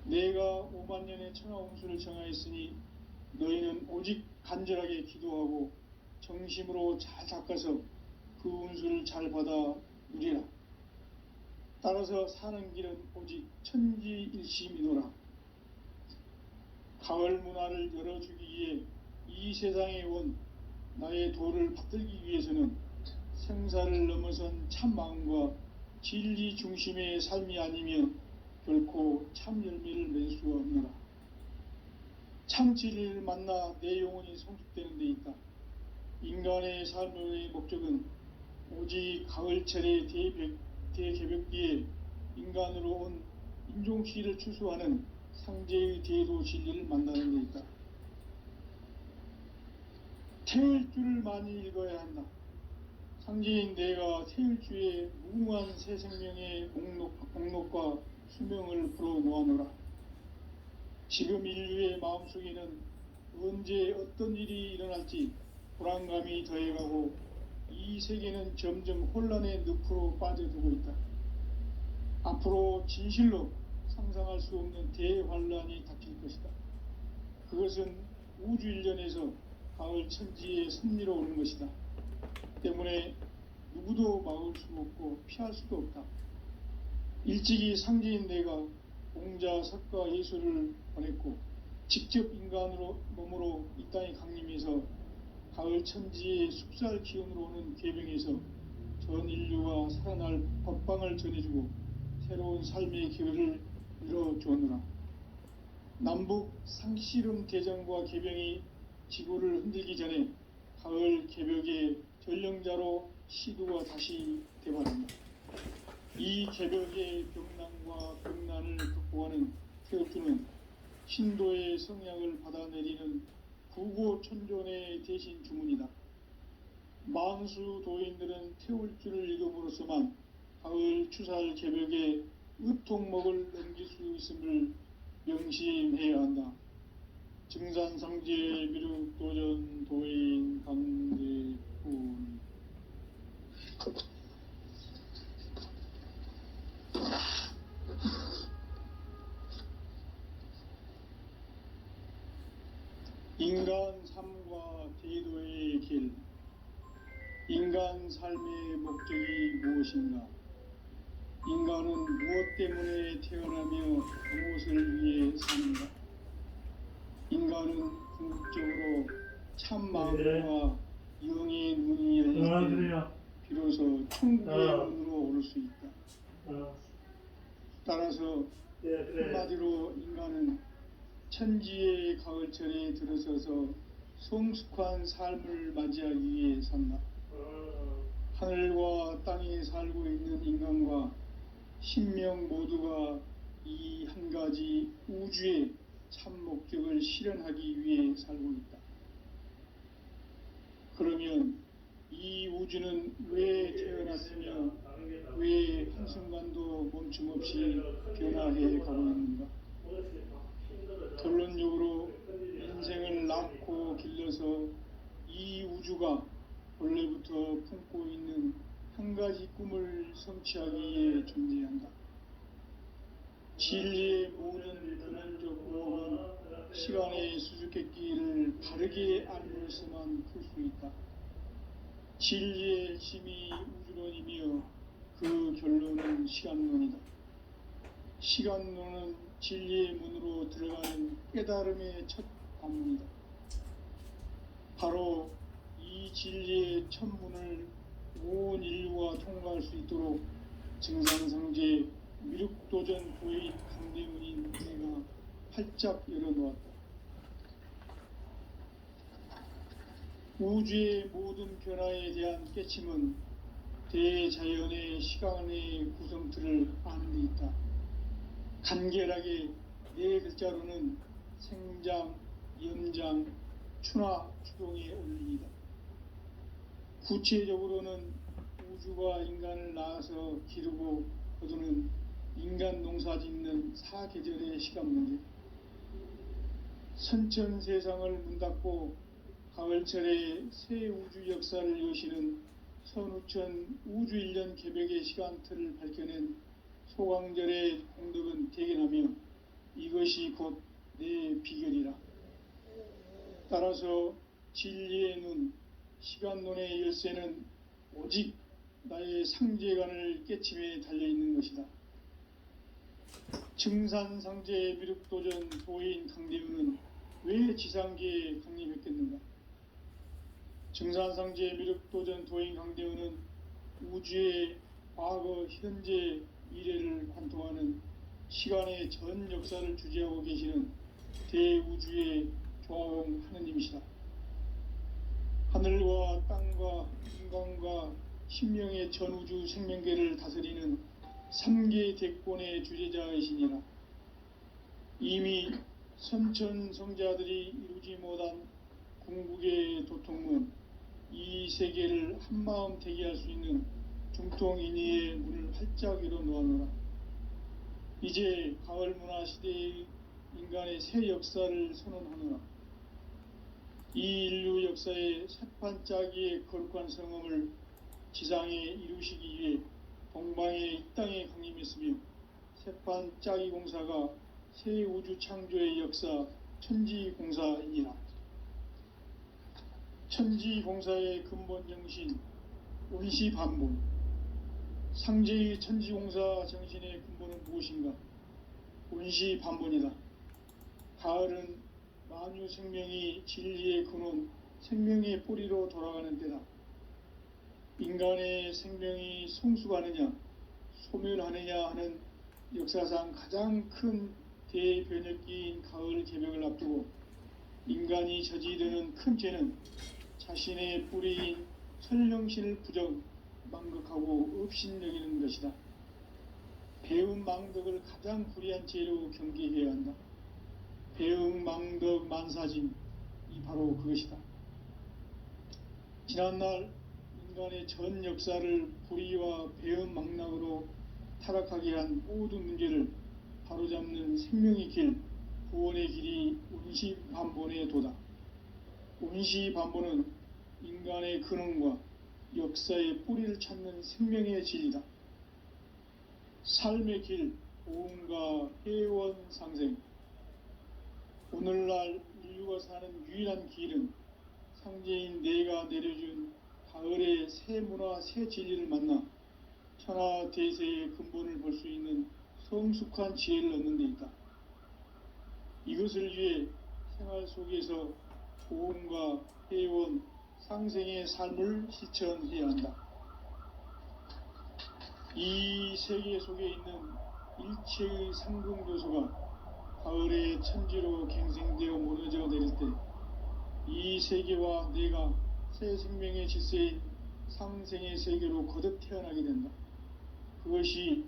내가 5만 년의 천하 운수를 정하였으니 너희는 오직 간절하게 기도하고 정심으로 잘 닦아서 그 운수를 잘 받아 누리라. 따라서 사는 길은 오직 천지일심이노라. 가을 문화를 열어주기 위해 이 세상에 온 나의 도를 받들기 위해서는 생사를 넘어선 참 마음과 진리 중심의 삶이 아니면 결코 참 열매를 맺을 수가 없노라. 참 진리를 만나 내 영혼이 성숙되는 데 있다. 인간의 삶의 목적은 오직 가을철의 대개벽기에 인간으로 온 인종시를 추수하는 상제의 대도 진리를 만나는 데 있다. 태일주를 많이 읽어야 한다. 상제인 내가 태일주의 무궁한 새 생명의 목록과 수명을 풀어놓아노라. 지금 인류의 마음속에는 언제 어떤 일이 일어날지 불안감이 더해가고 이 세계는 점점 혼란의 늪으로 빠져들고 있다. 앞으로 진실로 상상할 수 없는 대환란이 닥칠 것이다. 그것은 우주 일전에서 가을 천지의 섭리로 오는 것이다. 때문에 누구도 막을 수 없고 피할 수도 없다. 일찍이 상제인 내가 공자, 석가, 예수를 보냈고 직접 인간으로 몸으로 이 땅에 강림해서 가을 천지의 숲살 기운으로 오는 계병에서 전 인류가 살아날 법방을 전해주고 새로운 삶의 기회를 열어주었노라. 남북 상씨름 대전과 계병이 지구를 흔들기 전에 가을 개벽의 전령자로 시두가 다시 되어간다. 이 개벽의 병난과 병난을 극복하는 태엽주는 신도의 성향을 받아내리는 구고천존의 대신 주문이다. 만수 도인들은 태울주를 읽음으로써만 가을 추살 개벽의 의통목을 넘길 수 있음을 명심해야 한다. 증산상제 미륵도전 도인 강대훈. 인간 삶과 대도의 길. 인간 삶의 목적이 무엇인가? 인간은 무엇 때문에 태어나며 무엇을 위해 사는가? 인간은 궁극적으로 참 마음과 영의 눈이 열릴 때 비로소 천국의 문으로 오를 수 있다. 따라서 한마디로 인간은 천지의 가을철에 들어서서 성숙한 삶을 맞이하기 위해 산다. 하늘과 땅에 살고 있는 인간과 신명 모두가 이 한 가지 우주의 참 목적을 실현하기 위해 살고 있다. 그러면 이 우주는 왜 태어났으며 왜 한순간도 멈춤 없이 변화해 가고 있는가? 결론적으로 인생을 낳고 길러서 이 우주가 원래부터 품고 있는 한 가지 꿈을 성취하기 위해 존재한다. 진리의 모든 근원적 의혹은 시간의 수수께끼를 바르게 알면서만 풀 수 있다. 진리의 핵심이 우주론이며 그 결론은 시간론이다. 시간론은 진리의 문으로 들어가는 깨달음의 첫 관문이다. 바로 이 진리의 첫 문을 온 인류가 통과할 수 있도록 증상성제 미륵도전 도인 강대문인 내가 활짝 열어놓았다. 우주의 모든 변화에 대한 깨침은 대자연의 시간의 구성틀을 아는 데 있다. 간결하게 네 글자로는 생장, 연장, 추나 추동의 원리이다. 구체적으로는 우주가 인간을 낳아서 기르고 거두는 인간 농사 짓는 사계절의 시간문제, 선천 세상을 문 닫고 가을철에 새 우주 역사를 여시는 선우천 우주 1년 개벽의 시간틀을 밝혀낸 소강절의 공덕은 대견하며 이것이 곧 내 비결이라. 따라서 진리의 눈, 시간론의 열쇠는 오직 나의 상제관을 깨침에 달려있는 것이다. 증산상제의 미륵도전 도인 강대우는 왜 지상계에 강림했겠는가? 증산상제의 미륵도전 도인 강대우는 우주의 과거, 현재, 미래를 관통하는 시간의 전 역사를 주재하고 계시는 대우주의 조화용 하느님이시다. 하늘과 땅과 인간과 신명의 전우주 생명계를 다스리는 3계 대권의 주재자이시니라. 이미 선천성자들이 이루지 못한 궁극의 도통문, 이 세계를 한마음 되게 할 수 있는 중통인의의 문을 활짝 열어놓아노라. 이제 가을 문화 시대의 인간의 새 역사를 선언하노라. 이 인류 역사의 새판짜기의 거룩한 성음을 지상에 이루시기 위해 동방의 이 땅에 강림했으며 새판짜기 공사가 새 우주 창조의 역사 천지공사이니라. 천지공사의 근본 정신 원시반본, 상제의 천지공사 정신의 근본은 무엇인가? 원시반본이다. 가을은 만유 생명이 진리의 근원, 생명의 뿌리로 돌아가는 때다. 인간의 생명이 성숙하느냐, 소멸하느냐 하는 역사상 가장 큰 대변혁기인 가을 개벽을 앞두고 인간이 저지르는 큰 죄는 자신의 뿌리인 설령신을 부정, 망극하고 업신여기는 것이다. 배움 망덕을 가장 불의한 죄로 경계해야 한다. 배움 망덕 만사짐이 바로 그것이다. 지난날 인간의 전 역사를 불의와 배움 망락으로 타락하게 한 모든 문제를 바로잡는 생명의 길, 구원의 길이 원시반본의 도다. 원시반본은 인간의 근원과 역사의 뿌리를 찾는 생명의 진리다. 삶의 길, 보험과 회원 상생. 오늘날 인류가 사는 유일한 길은 상제인 내가 내려준 가을의 새 문화, 새 진리를 만나 천하대세의 근본을 볼 수 있는 성숙한 지혜를 얻는 데 있다. 이것을 위해 생활 속에서 보험과 회원, 상생의 삶을 실천해야 한다. 이 세계 속에 있는 일체의 상승교수가 가을의 천지로 갱생되어 무너져 내릴 때 이 세계와 내가 새 생명의 질서인 상생의 세계로 거듭 태어나게 된다. 그것이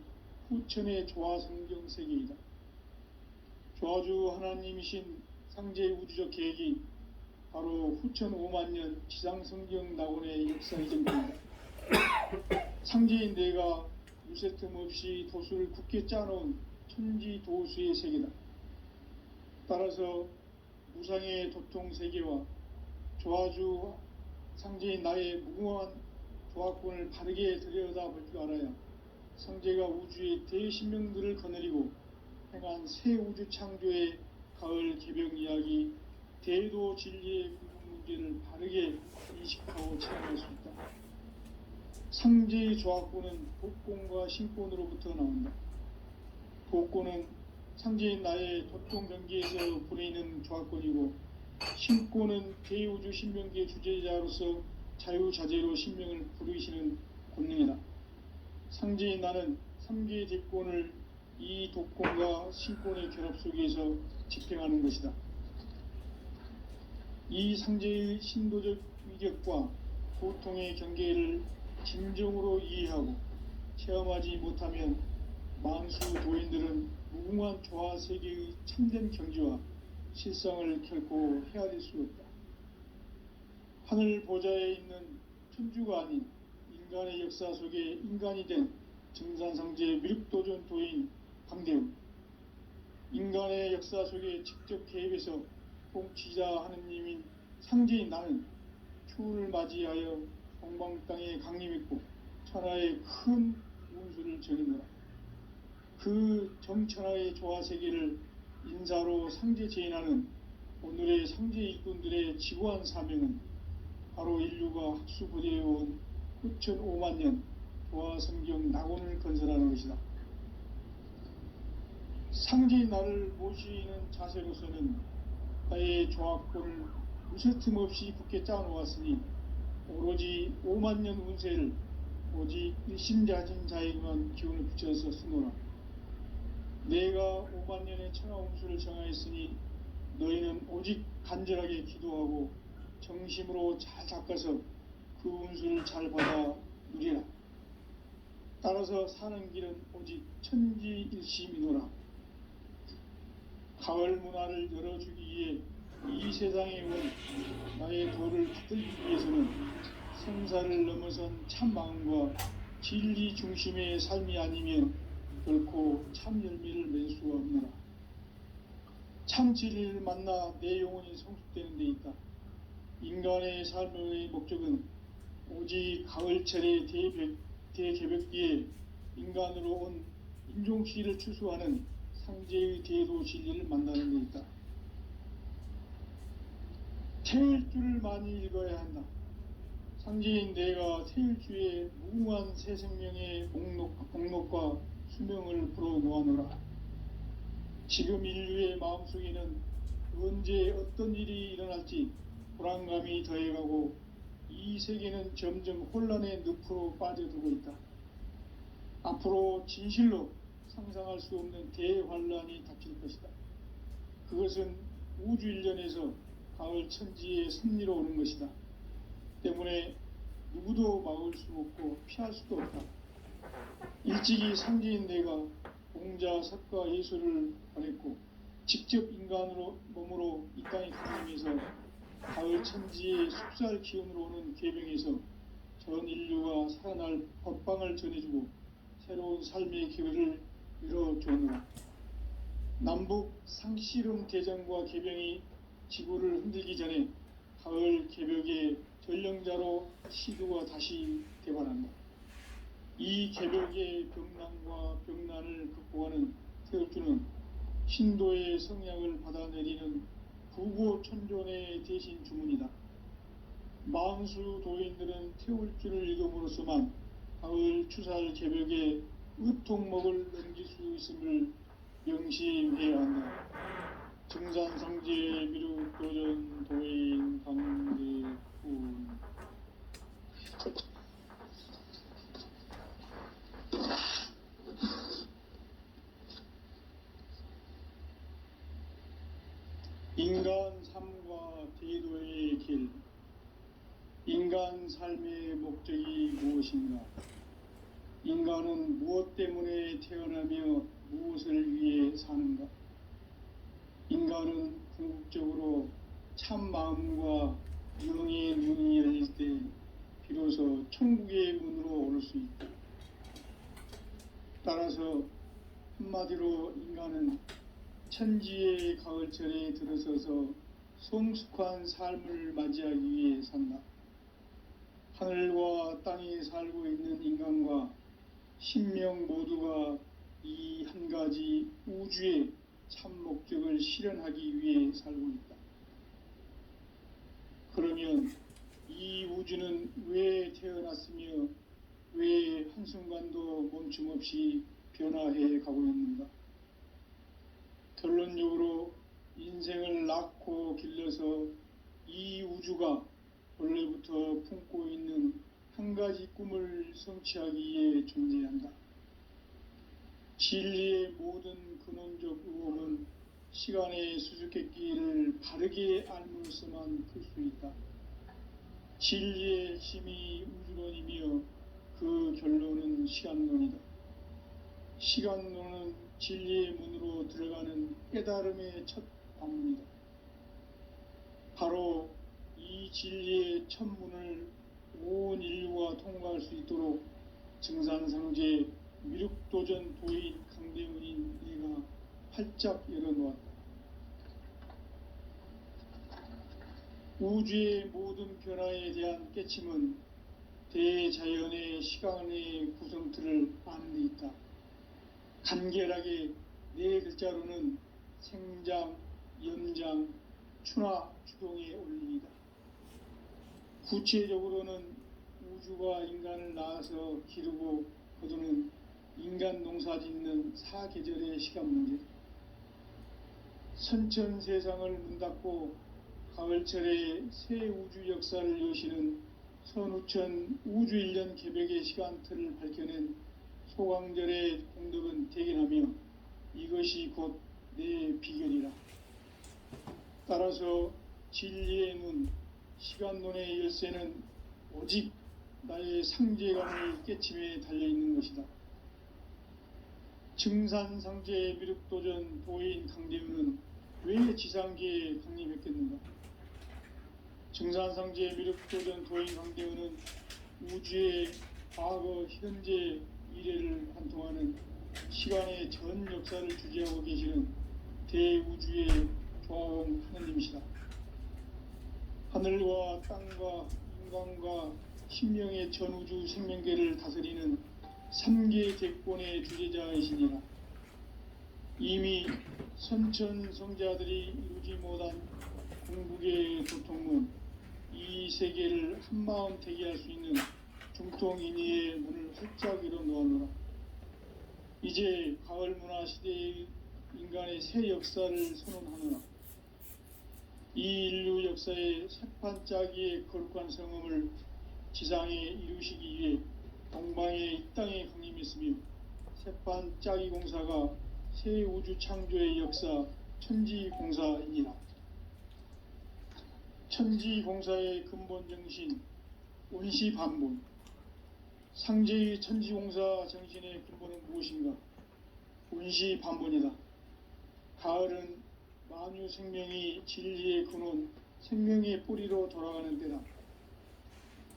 후천의 조화성경 세계이다. 조화주 하나님이신 상제의 우주적 계획이 바로 후천 5만 년 지상성경 낙원의 역사의 전부이다. 상제인 내가 유세 틈 없이 도수를 굳게 짜놓은 천지도수의 세계다. 따라서 무상의 도통 세계와 조화주 상제인 나의 무궁한 조화권을 바르게 들여다볼 줄 알아야 상제가 우주의 대신명들을 거느리고 행한 새 우주 창조의 가을 개벽 이야기, 대도 진리의 궁극 문제를 바르게 인식하고 체험할 수 있다. 상제의 조화권은 복권과 신권으로부터 나온다. 복권은 상제인 나의 도통 경계에서 보내는 조화권이고, 신권은 대우주 신명기의 주제자로서 자유자재로 신명을 부르시는 권능이다. 상제인 나는 3개의 대권을 이 독권과 신권의 결합 속에서 집행하는 것이다. 이 상제의 신도적 위력과 고통의 경계를 진정으로 이해하고 체험하지 못하면 만수 도인들은 무궁한 조화 세계의 참된 경지와 실상을 결코 헤아릴 수 없다. 하늘 보좌에 있는 천주가 아닌 인간의 역사 속에 인간이 된 증산상제 미륵도전 도인 강대우, 인간의 역사 속에 직접 개입해서 통치자 하느님인 상제인 나는 추운을 맞이하여 동방 땅에 강림했고 천하의 큰 운수를 전이노라. 그 정천하의 조화세계를 인사로 상제 제인하는 오늘의 상제 일꾼들의 지고한 사명은 바로 인류가 학수부대해온 후천 5만 년 조화성경 낙원을 건설하는 것이다. 상제인 나를 모시는 자세로서는 나의 조화권을 무쇠틈 없이 굳게 짜놓았으니 오로지 5만 년 운세를 오직 일심자진 자에게만 기운을 붙여서 쓰노라. 내가 5만 년의 천하 운수를 정하였으니 너희는 오직 간절하게 기도하고 정심으로 잘 닦아서 그 운수를 잘 받아 누리라. 따라서 사는 길은 오직 천지일심이노라. 가을 문화를 열어주기 위해 이 세상에 온 나의 도를 붙들기 위해서는 생사를 넘어선 참 마음과 진리 중심의 삶이 아니면 결코 참 열매를 맺을 수가 없노라. 참 진리를 만나 내 영혼이 성숙되는 데 있다. 인간의 삶의 목적은 오직 가을철의 대개벽 뒤에 인간으로 온 인종시를 추수하는 상제의 대도 진리를 만나는 데 있다. 태일주를 많이 읽어야 한다. 상제인 내가 태일주의 무궁한 새 생명의 목록과 수명을 불어놓아노라. 지금 인류의 마음속에는 언제 어떤 일이 일어날지 불안감이 더해가고 이 세계는 점점 혼란의 늪으로 빠져들고 있다. 앞으로 진실로 상상할 수 없는 대환란이 닥칠 것이다. 그것은 우주 일련에서 가을 천지의 섭리로 오는 것이다. 때문에 누구도 막을 수 없고 피할 수도 없다. 일찍이 상제인 내가 공자, 석가, 예수를 보냈고 직접 인간으로 몸으로 이 땅에 강림해서 가을 천지의 숲살 기운으로 오는 계명에서 전 인류가 살아날 법방을 전해주고 새로운 삶의 기회를 이뤄주노라. 남북 상씨름 대전과 개병이 지구를 흔들기 전에 가을 개벽의 전령자로 시두가 다시 대발한다. 이 개벽의 병난과 병난을 극복하는 태울주는 신도의 성향을 받아내리는 부고천존의 대신 주문이다. 만수 도인들은 태울주를 읽음으로써만 가을 추살 개벽의 의통목을 넘길 수 있음을 명심해야 한다. 증산상제 미륵도전 도인 강대훈. 인간 삶과 대도의 길. 인간 삶의 목적이 무엇인가? 인간은 무엇 때문에 태어나며 무엇을 위해 사는가? 인간은 궁극적으로 참 마음과 영의 눈이 열릴 때 비로소 천국의 문으로 오를 수 있다. 따라서 한마디로 인간은 천지의 가을철에 들어서서 성숙한 삶을 맞이하기 위해 산다. 하늘과 땅에 살고 있는 인간과 신명 모두가 이 한 가지 우주의 참 목적을 실현하기 위해 살고 있다. 그러면 이 우주는 왜 태어났으며 왜 한순간도 멈춤 없이 변화해 가고 있는가? 결론적으로 인생을 낳고 길러서 이 우주가 원래부터 품고 있는 한 가지 꿈을 성취하기 위해 존재한다. 진리의 모든 근원적 의혹은 시간의 수수께끼를 바르게 알므로서만 풀 수 있다. 진리의 힘이 우주론이며 그 결론은 시간론이다. 시간론은 진리의 문으로 들어가는 깨달음의 첫 관문이다. 바로 이 진리의 첫 문을 온 인류가 통과할 수 있도록 증산상제 미륵도전 도인 강대훈인 내가 활짝 열어놓았다. 우주의 모든 변화에 대한 깨침은 대자연의 시간의 구성틀을 아는 데 있다. 간결하게 네 글자로는 생장, 연장, 추나 추동의 원리이다. 구체적으로는 우주가 인간을 낳아서 기르고 거두는 인간 농사 짓는 사계절의 시간 문제, 선천 세상을 문 닫고 가을철에 새 우주 역사를 여시는 선우천 우주 1년 개벽의 시간틀을 밝혀낸 소강절의 공덕은 대견하며 이것이 곧 내 비결이라. 따라서 진리의 눈, 시간론의 열쇠는 오직 나의 상제감의 깨침에 달려있는 것이다. 증산상제 미륵도전 도인 강대훈은 왜 지상계에 강림했겠는가? 증산상제 미륵도전 도인 강대훈은 우주의 과거, 현재, 미래를 관통하는 시간의 전 역사를 주재하고 계시는 대우주의 조화원 하느님이시다. 하늘과 땅과 인간과 신명의 전우주 생명계를 다스리는 3계 대권의 주제자이시니라. 이미 선천성자들이 이루지 못한 궁극의 도통문, 이 세계를 한마음 되게 할 수 있는 중통인의의 문을 활짝 열어놓았노라. 이제 가을 문화 시대의 인간의 새 역사를 선언하노라. 이 인류 역사의 새판짜기의 거룩한 성음을 지상에 이루시기 위해 동방의 이 땅에 강림했으며 새판짜기 공사가 새 우주 창조의 역사 천지공사이니라. 천지공사의 근본 정신 온시반본, 상제의 천지공사 정신의 근본은 무엇인가? 온시반본이다. 가을은 만유 생명이 진리의 근원, 생명의 뿌리로 돌아가는 때다.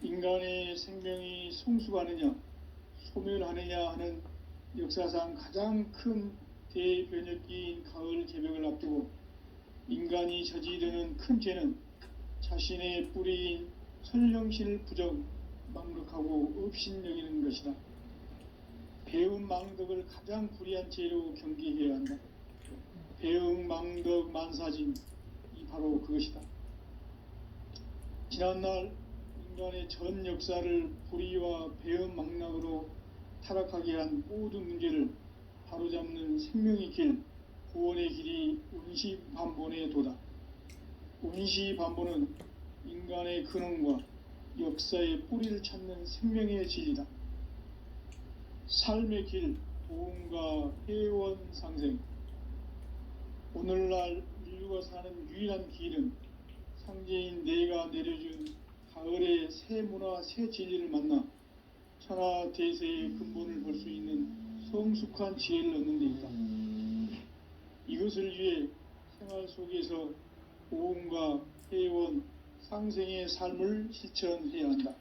인간의 생명이 성숙하느냐, 소멸하느냐 하는 역사상 가장 큰 대변혁기인 가을 개벽을 앞두고 인간이 저지르는 큰 죄는 자신의 뿌리인 선령신을 부정, 망극하고 업신여기는 것이다. 배움 망덕을 가장 불의한 죄로 경계해야 한다. 배움 망덕 만사짐, 이 바로 그것이다. 지난날 인간의 전 역사를 불의와 배움 망락으로 타락하게 한 모든 문제를 바로잡는 생명의 길, 구원의 길이 온시반본의 도다. 온시반본은 인간의 근원과 역사의 뿌리를 찾는 생명의 진리다. 삶의 길, 도움과 회원 상생. 오늘날 인류가 사는 유일한 길은 상제인 내가 내려준 가을의 새 문화, 새 진리를 만나 천하 대세의 근본을 볼 수 있는 성숙한 지혜를 얻는 데 있다. 이것을 위해 생활 속에서 보험과 회원, 상생의 삶을 실천해야 한다.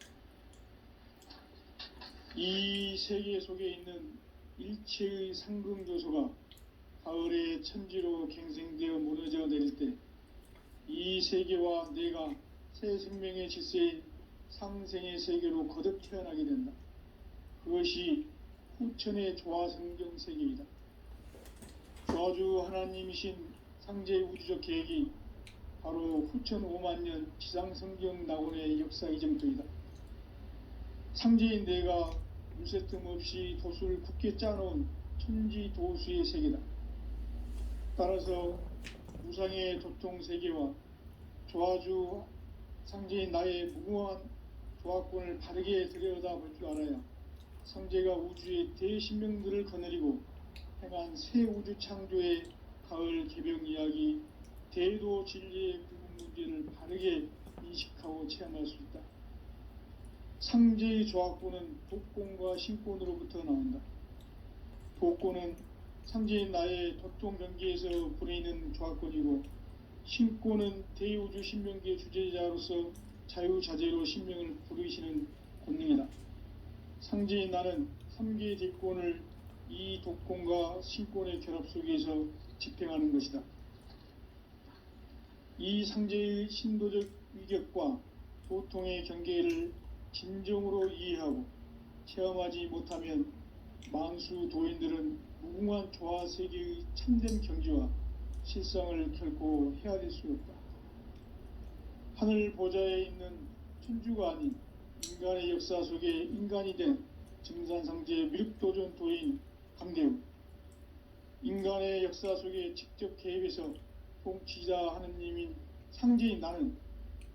이 세계 속에 있는 일체의 상승조소가 가을의 천지로 갱생되어 무너져 내릴 때 이 세계와 내가 새 생명의 질서의 상생의 세계로 거듭 태어나게 된다. 그것이 후천의 조화성경 세계이다. 조화주 하나님이신 상제의 우주적 계획이 바로 후천 5만 년 지상성경 낙원의 역사 이정표이다. 상제인 내가 물새틈 없이 도수를 굳게 짜놓은 천지 도수의 세계다. 따라서 무상의 도통 세계와 조화주 상제인 나의 무궁한 조화권을 바르게 들여다볼 줄 알아야 상제가 우주의 대신명들을 거느리고 행한 새 우주 창조의 가을 개병 이야기, 대도 진리의 구분 문제를 바르게 인식하고 체험할 수 있다. 상제의 조화권은 독권과 신권으로부터 나온다. 독권은 상제인 나의 도통 경계에서 부리는 조화권이고, 신권은 대우주 신명기의 주제자로서 자유자재로 신명을 부르시는 권능이다. 상제인 나는 3개의 대권을 이 독권과 신권의 결합 속에서 집행하는 것이다. 이 상제의 신도적 위격과 도통의 경계를 진정으로 이해하고 체험하지 못하면 만수 도인들은 무궁한 조화세계의 참된 경지와 실상을 결코 헤아릴 수 없다. 하늘 보좌에 있는 천주가 아닌 인간의 역사 속에 인간이 된 증산상제 미륵도전 도인 강대우, 인간의 역사 속에 직접 개입해서 통치자 하느님인 상제인 나는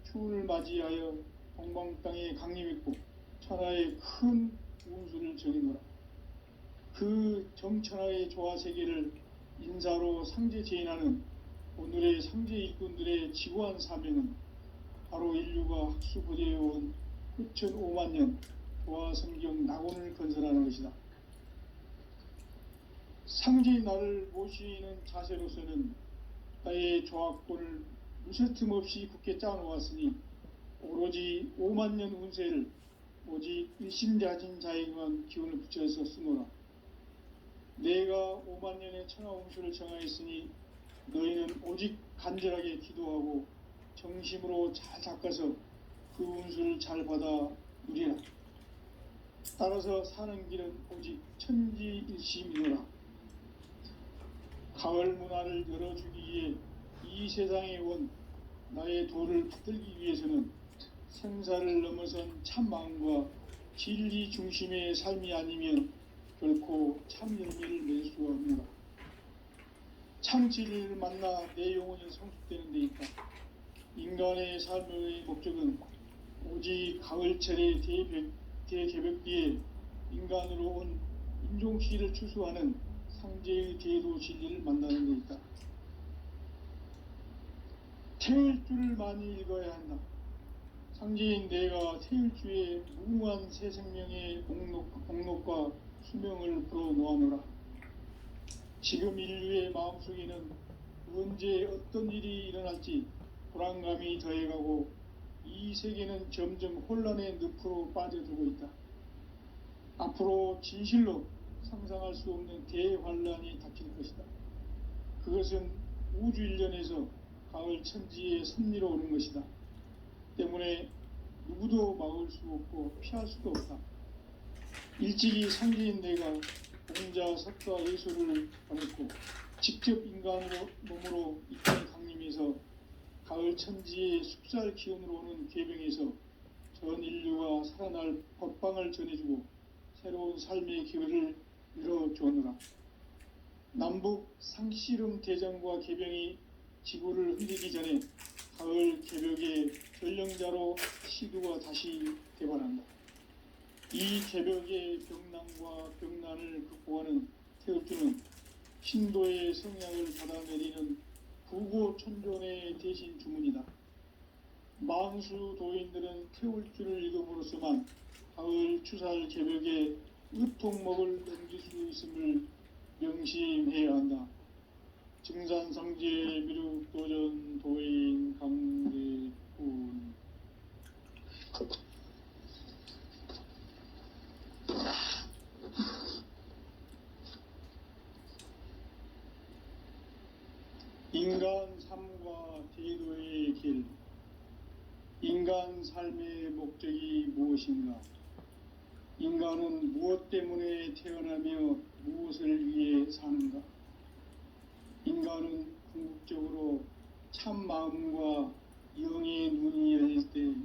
추운을 맞이하여 동방 땅에 강림했고 천하의 큰 운수를 정해노라. 그 정천하의 조화세계를 인사로 상제 제인하는 오늘의 상제 일꾼들의 지구한 사명은 바로 인류가 학수부대해온 후천 5만 년 조화성경 낙원을 건설하는 것이다. 상제인 나를 모시는 자세로서는 나의 조화권을 무쇠틈 없이 굳게 짜놓았으니 오로지 5만 년 운세를 오직 일심자진 자에게만 기운을 붙여서 쓰노라. 내가 5만 년의 천하 운수를 정하였으니 너희는 오직 간절하게 기도하고 정심으로 잘 닦아서 그 운수를 잘 받아 누리라. 따라서 사는 길은 오직 천지일심이노라. 가을 문화를 열어주기 위해 이 세상에 온 나의 도를 붙들기 위해서는 생사를 넘어선 참 마음과 진리 중심의 삶이 아니면 결코 참 열매를 낼 수 없노라. 참 진리를 만나 내 영혼이 성숙되는 데 있다. 인간의 삶의 목적은 오직 가을철의 대개벽기에 인간으로 온 인종시를 추수하는 상제의 대도 진리를 만나는 데 있다. 태울 줄을 많이 읽어야 한다. 상제인 내가 태울주의 무궁한 새 생명의 목록과 수명을 불어놓아노라. 지금 인류의 마음속에는 언제 어떤 일이 일어날지 불안감이 더해가고 이 세계는 점점 혼란의 늪으로 빠져들고 있다. 앞으로 진실로 상상할 수 없는 대환란이 닥칠 것이다. 그것은 우주 일련에서 가을 천지의 섭리로 오는 것이다. 때문에 누구도 막을 수 없고 피할 수도 없다. 일찍이 상제인 내가 공자, 석가, 예수를 보냈고 직접 인간으로 몸으로 이 땅에 강림해서 가을 천지의 숲살 기운으로 오는 계병에서 전 인류가 살아날 법방을 전해주고 새로운 삶의 기회를 열어주었노라. 남북 상씨름 대전과 계병이 지구를 흔들기 전에 가을 개벽의 전령자로 시두가 다시 개발한다. 이 개벽의 병난과 병난을 극복하는 태극주는 신도의 성향을 받아내리는 부고천존의 대신 주문이다. 만수 도인들은 태울 줄을 익음으로써만 가을 추살 개벽에 으통목을 넘길 수 있음을 명심해야 한다. 증산상제 미륵도전 도인 강대훈. 인간 삶과 대도의 길. 인간 삶의 목적이 무엇인가? 인간은 무엇 때문에 태어나며 무엇을 위해 사는가? 인간은 궁극적으로 참 마음과 영의 눈이 열릴 때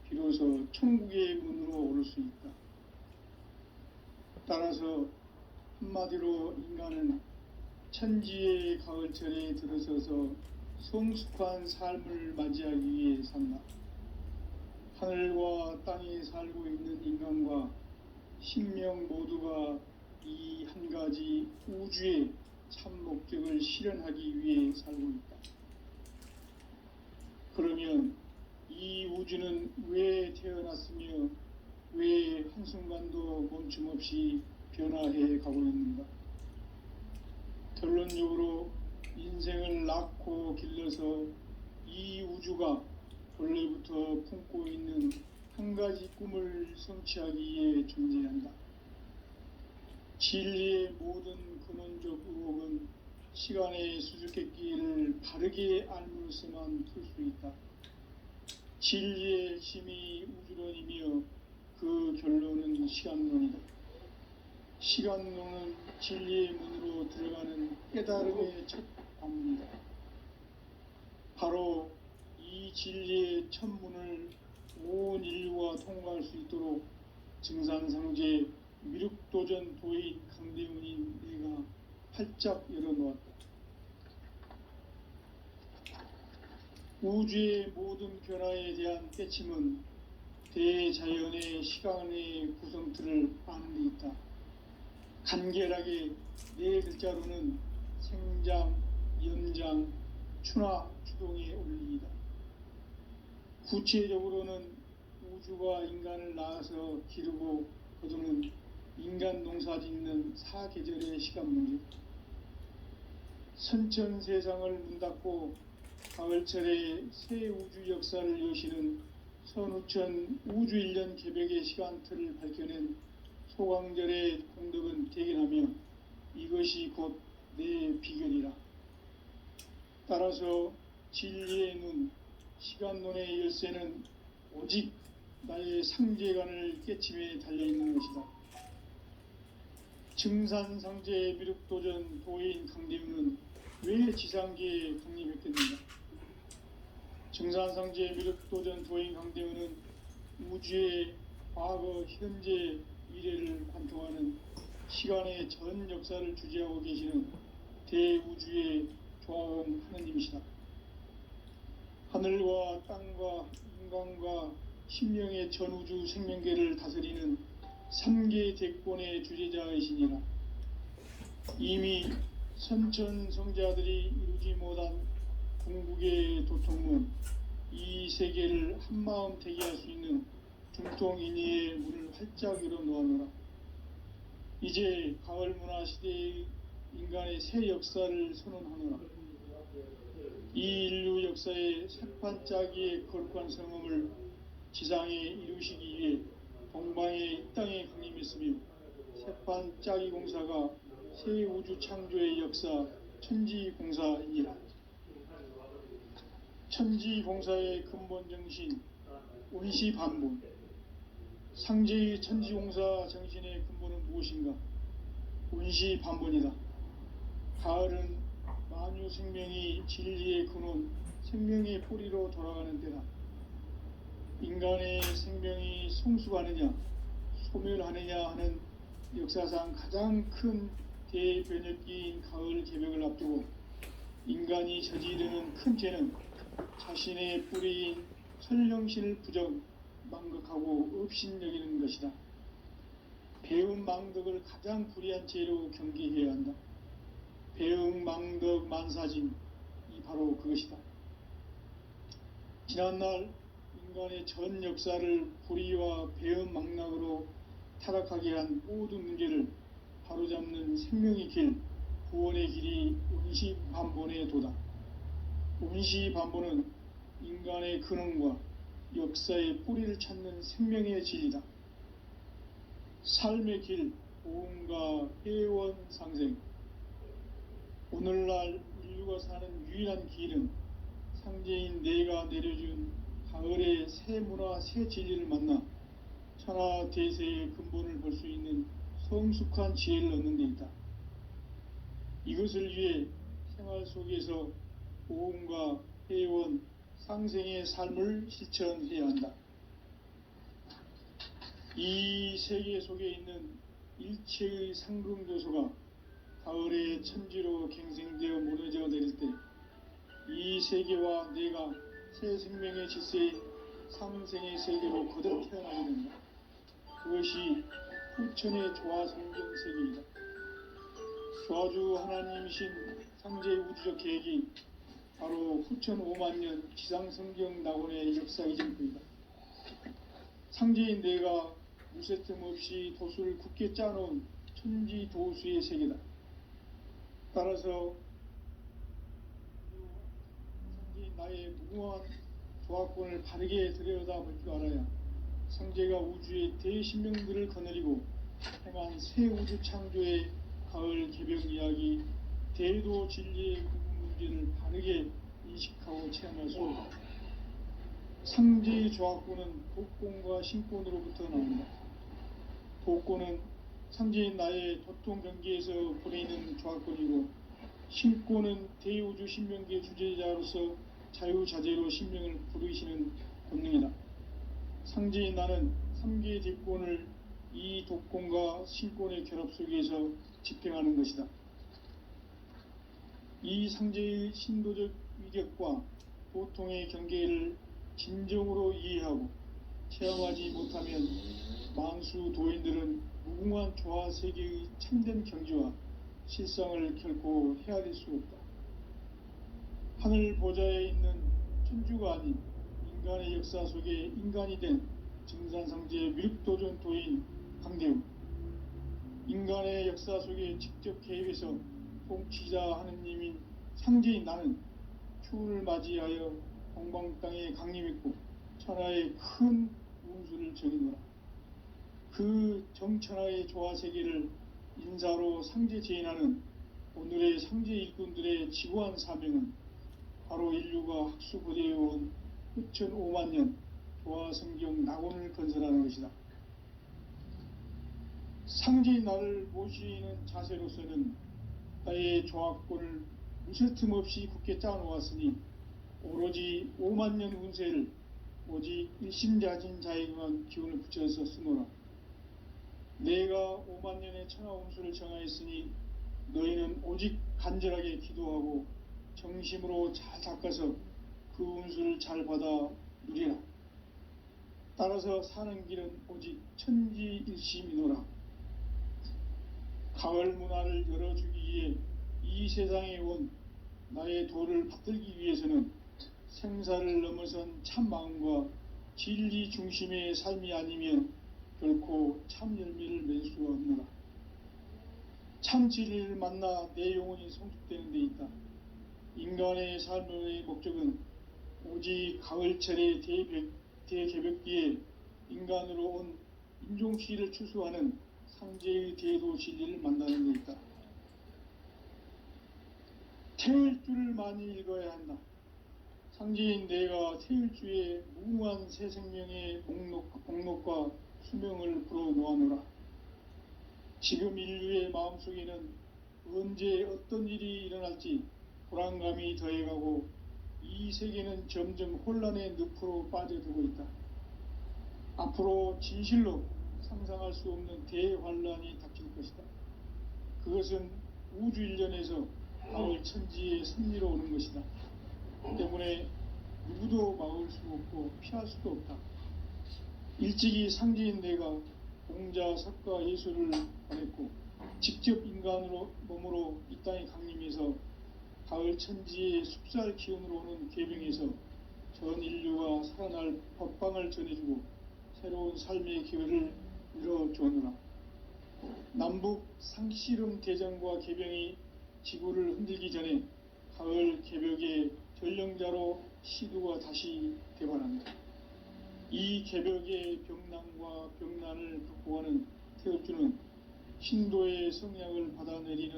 비로소 천국의 문으로 오를 수 있다. 따라서 한마디로 인간은 천지의 가을철에 들어서서 성숙한 삶을 맞이하기 위해 산다. 하늘과 땅에 살고 있는 인간과 신명 모두가 이 한 가지 우주의 참 목적을 실현하기 위해 살고 있다. 그러면 이 우주는 왜 태어났으며 왜 한순간도 멈춤 없이 변화해 가고 있는가? 결론적으로 인생을 낳고 길러서 이 우주가 본래부터 품고 있는 한 가지 꿈을 성취하기 위해 존재한다. 진리의 모든 근원적 의혹은 시간의 수수께끼를 바르게 알므로서만 풀 수 있다. 진리의 핵심이 우주론이며 그 결론은 시간론이다. 시간론은 진리의 문으로 들어가는 깨달음의 첫 관문이다. 바로 이 진리의 첫 문을 온 인류가 통과할 수 있도록 증산상제 미륵도전 도인 강대훈인 내가 활짝 열어놓았다. 우주의 모든 변화에 대한 깨침은 대자연의 시간의 구성틀을 아는 데 있다. 간결하게 네 글자로는 생장, 연장, 추나 추동의 원리이다. 구체적으로는 우주가 인간을 낳아서 기르고 거두는 인간 농사 짓는 사계절의 시간 문제. 선천 세상을 문 닫고 가을철에 새 우주 역사를 여시는 선우천 우주 1년 개벽의 시간틀을 밝혀낸 소강절의 공덕은 대견하며 이것이 곧 내 비결이라. 따라서 진리의 눈, 시간론의 열쇠는 오직 나의 상제관을 깨침에 달려있는 것이다. 증산상제 미륵도전 도인 강대훈은 왜 지상계에 강림했겠는가? 증산상제 미륵도전 도인 강대훈은 우주의 과거, 현재, 미래를 관통하는 시간의 전 역사를 주재하고 계시는 대우주의 조화원 하느님이시다. 하늘과 땅과 인간과 신명의 전우주 생명계를 다스리는 3계 대권의 주재자이시니라. 이미 선천성자들이 이루지 못한 궁극의 도통은 이 세계를 한마음 되게 할 수 있는 중통인의의 문을 활짝 열어놓았노라. 이제 가을 문화 시대의 인간의 새 역사를 선언하노라. 이 인류 역사의 새판짜기의 거룩한 성음을 지상에 이루시기 위해 동방의 이 땅에 강림했으며 새판짜기 공사가 새 우주 창조의 역사 천지공사이니라. 천지공사의 근본 정신 온시반본. 상제의 천지공사 정신의 근본은 무엇인가? 온시반본이다. 가을은 만유 생명이 진리의 근원, 생명의 뿌리로 돌아가는 때다. 인간의 생명이 성숙하느냐, 소멸하느냐 하는 역사상 가장 큰 대변혁기인 가을 개벽을 앞두고 인간이 저지르는 큰 죄는 자신의 뿌리인 설령신을 부정, 망극하고 업신여기는 것이다. 배움 망덕을 가장 불의한 죄로 경계해야 한다. 배움 망덕 만사진, 이 바로 그것이다. 지난날 인간의 전 역사를 불의와 배은망락으로 타락하게 한 모든 문제를 바로잡는 생명의 길, 구원의 길이 운시반본의 도다. 운시반본은 인간의 근원과 역사의 뿌리를 찾는 생명의 진리다. 삶의 길, 보험과 회원 상생. 오늘날 인류가 사는 유일한 길은 상제인 내가 내려준 가을의 새 문화, 새 진리를 만나 천하 대세의 근본을 볼 수 있는 성숙한 지혜를 얻는 데 있다. 이것을 위해 생활 속에서 보험과 회원, 상생의 삶을 실천해야 한다. 이 세계 속에 있는 일체의 상승교소가 가을의 천지로 갱생되어 무너져 내릴 때 이 세계와 내가 새 생명의 질서인 상생의 세계로 거듭 태어나게 된다. 그것이 후천의 조화성경 세계이다. 조화주 하나님이신 상제의 우주적 계획이 바로 후천 5만년 지상성경 낙원의 역사의 전부이다. 상제인 내가 무쇠틈 없이 도수를 굳게 짜놓은 천지도수의 세계다. 따라서 상제인 나의 무궁한 조화권을 바르게 들여다볼 줄 알아야 상제가 우주의 대신명들을 거느리고 행한 새 우주 창조의 가을 개벽 이야기, 대도 진리의 구분 문제를 바르게 인식하고 체험할 수 없다. 상제의 조화권은 독권과 신권으로부터 나온다. 독권은 상제인 나의 도통 경계에서 보내는 조화권이고, 신권은 대우주 신명기의 주제자로서 자유자재로 신명을 부르시는 권능이다. 상제인 나는 3개의 대권을 이 독권과 신권의 결합 속에서 집행하는 것이다. 이 상제의 신도적 위력과 도통의 경계를 진정으로 이해하고 체험하지 못하면 만수 도인들은 무궁한 조화 세계의 참된 경지와 실상을 결코 헤아릴 수 없다. 하늘 보좌에 있는 천주가 아닌 인간의 역사 속에 인간이 된 증산상제의 미륵도전 도인 강대우, 인간의 역사 속에 직접 개입해서 통치자 하느님인 상제인 나는 추운을 맞이하여 동방 땅에 강림했고 천하의 큰 운수를 정해노라. 그 정천하의 조화세계를 인사로 상제 제인하는 오늘의 상제 일꾼들의 지고한 사명은 바로 인류가 학수고대해온 후천 5만년 조화성경 낙원을 건설하는 것이다. 상제인 나를 모시는 자세로서는 나의 조화권을 무쇠틈 없이 굳게 짜놓았으니 오로지 5만년 운세를 오직 일심자진 자에게만 기운을 붙여서 쓰노라. 내가 5만년의 천하 운수를 정하였으니 너희는 오직 간절하게 기도하고 정심으로 잘 닦아서 그 운수를 잘 받아 누리라. 따라서 사는 길은 오직 천지일심이노라. 가을 문화를 열어주기 위해 이 세상에 온 나의 도를 받들기 위해서는 생사를 넘어선 참 마음과 진리 중심의 삶이 아니면 결코 참 열매를 맺을 수가 없노라. 참 진리를 만나 내 영혼이 성숙되는 데 있다. 인간의 삶의 목적은 오직 가을철의 대개벽기에 인간으로 온 인종치를 추수하는 상제의 대도 진리를 만나는 데 있다. 태일주를 많이 읽어야 한다. 상제인 내가 태일주의 무궁한 새 생명의 목록과 수명을 불어놓아노라. 지금 인류의 마음속에는 언제 어떤 일이 일어날지 불안감이 더해가고 이 세계는 점점 혼란의 늪으로 빠져들고 있다. 앞으로 진실로 상상할 수 없는 대환란이 닥칠 것이다. 그것은 우주 일련에서 가을 천지의 섭리로 오는 것이다. 때문에 누구도 막을 수 없고 피할 수도 없다. 일찍이 상제인 내가 공자, 석가, 예수를 보냈고 직접 인간으로 몸으로 이 땅에 강림해서 가을 천지의 숲살 기운으로 오는 계명에서 전 인류가 살아날 법방을 전해주고 새로운 삶의 기회를 열어주느라. 남북 상씨름 대전과 개병이 지구를 흔들기 전에 가을 개벽의 전령자로 시두가 다시 대발합니다. 이 개벽의 병난과 병난을 극복하는 태울주는 신도의 성약을 받아내리는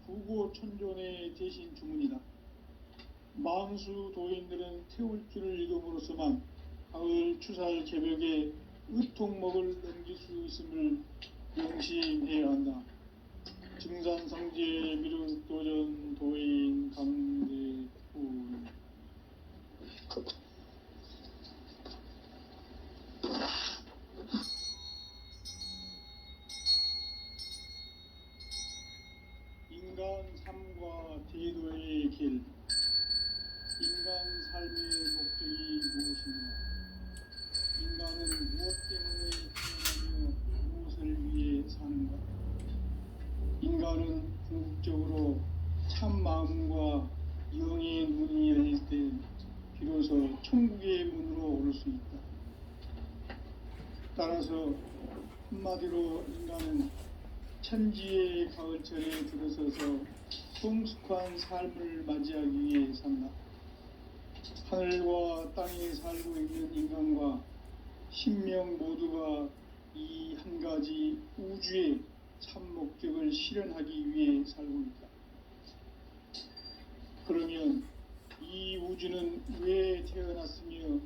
구고천존의 대신 주문이다. 만수 도인들은 태울주를 읽음으로써만 가을 추살 개벽의 의통목을 넘길 수 있음을 명심해야 한다. 증산상제 미륵도전 도인 강대훈. 인간 삶과 제도의 길. 인간 삶의 목적이 무엇인가? 인간은 무엇 때문에 태어나며 무엇을 위해 사는가? 인간은 궁극적으로 참 마음과 영의 문이 열릴 때 비로소 천국의 문으로 오를 수 있다. 따라서 한마디로 인간은 천지의 가을철에 들어서서 성숙한 삶을 맞이하기 위해 산다. 하늘과 땅에 살고 있는 인간과 신명 모두가 이 한 가지 우주의 참 목적을 실현하기 위해 살고 있다. 그러면 이 우주는 왜 태어났으며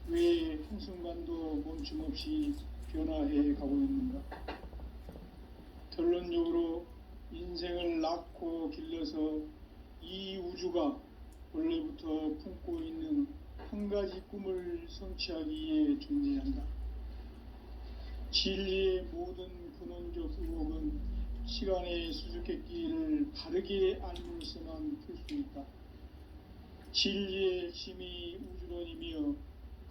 왜 한순간도 멈춤없이 변화해 가고 있는가? 결론적으로 인생을 낳고 길러서 이 우주가 원래부터 품고 있는 한 가지 꿈을 성취하기 위해 존재한다. 진리의 모든 근원적 의혹은 시간의 수수께끼를 바르게 알므로써만 풀 수 있다. 진리의 핵심이 우주론이며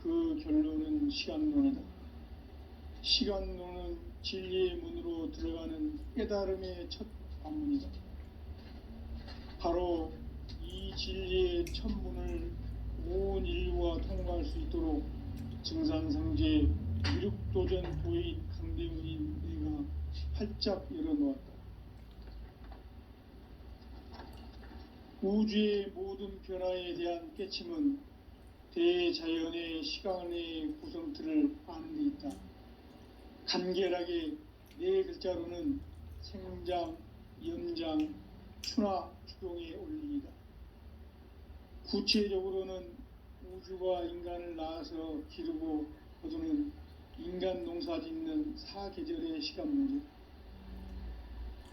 그 결론은 시간론이다. 시간론은 진리의 문으로 들어가는 깨달음의 첫 관문이다. 바로 이 진리의 첫 문을 온 인류가 통과할 수 있도록 증산상제 미륵도전 도인 강대훈인 내가 활짝 열어놓았다. 우주의 모든 변화에 대한 깨침은 대자연의 시간의 구성틀을 아는 데 있다. 간결하게 네 글자로는 생장, 염장, 추나 추동의 원리이다. 구체적으로는 우주가 인간을 낳아서 기르고 거두는 인간 농사 짓는 사계절의 시간 문제.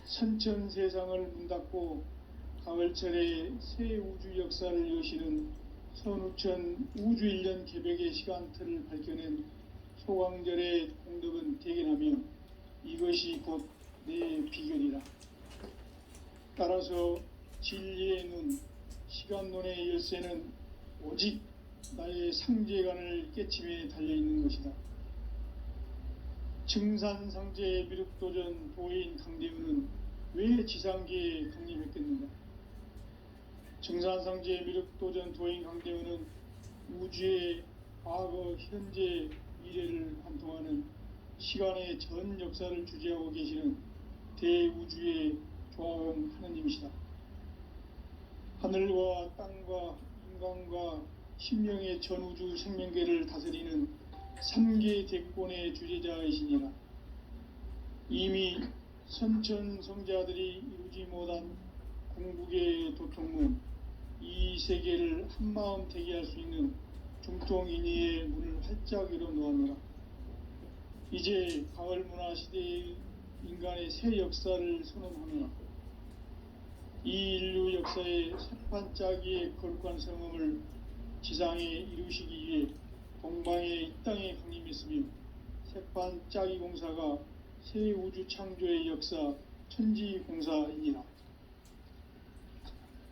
선천 세상을 문 닫고 가을철에 새 우주 역사를 여시는 선우천 우주 1년 개벽의 시간틀을 밝혀낸 소강절의 공덕은 대견하며 이것이 곧 내 비결이라. 따라서 진리의 눈, 시간론의 열쇠는 오직 나의 상제관을 깨침에 달려있는 것이다. 증산상제 미륵도전 도인 강대훈은 왜 지상계에 강림했겠는가? 증산상제 미륵도전 도인 강대훈은 우주의 과거, 현재, 미래를 관통하는 시간의 전 역사를 주재하고 계시는 대우주의 조화음 하느님이시다. 하늘과 땅과 인간과 신명의 전우주 생명계를 다스리는 3계 대권의 주재자이시니라. 이미 선천성자들이 이루지 못한 궁극의 도통문, 이 세계를 한마음 되게 할 수 있는 중통인의의 문을 활짝 열어놓았노라. 이제 가을 문화 시대의 인간의 새 역사를 선언하노라. 이 인류 역사의 새판짜기의 거룩한 성음을 지상에 이루시기 위해 동방의 이 땅에 강림했으며 새판짜기 공사가 새 우주 창조의 역사 천지공사이니라.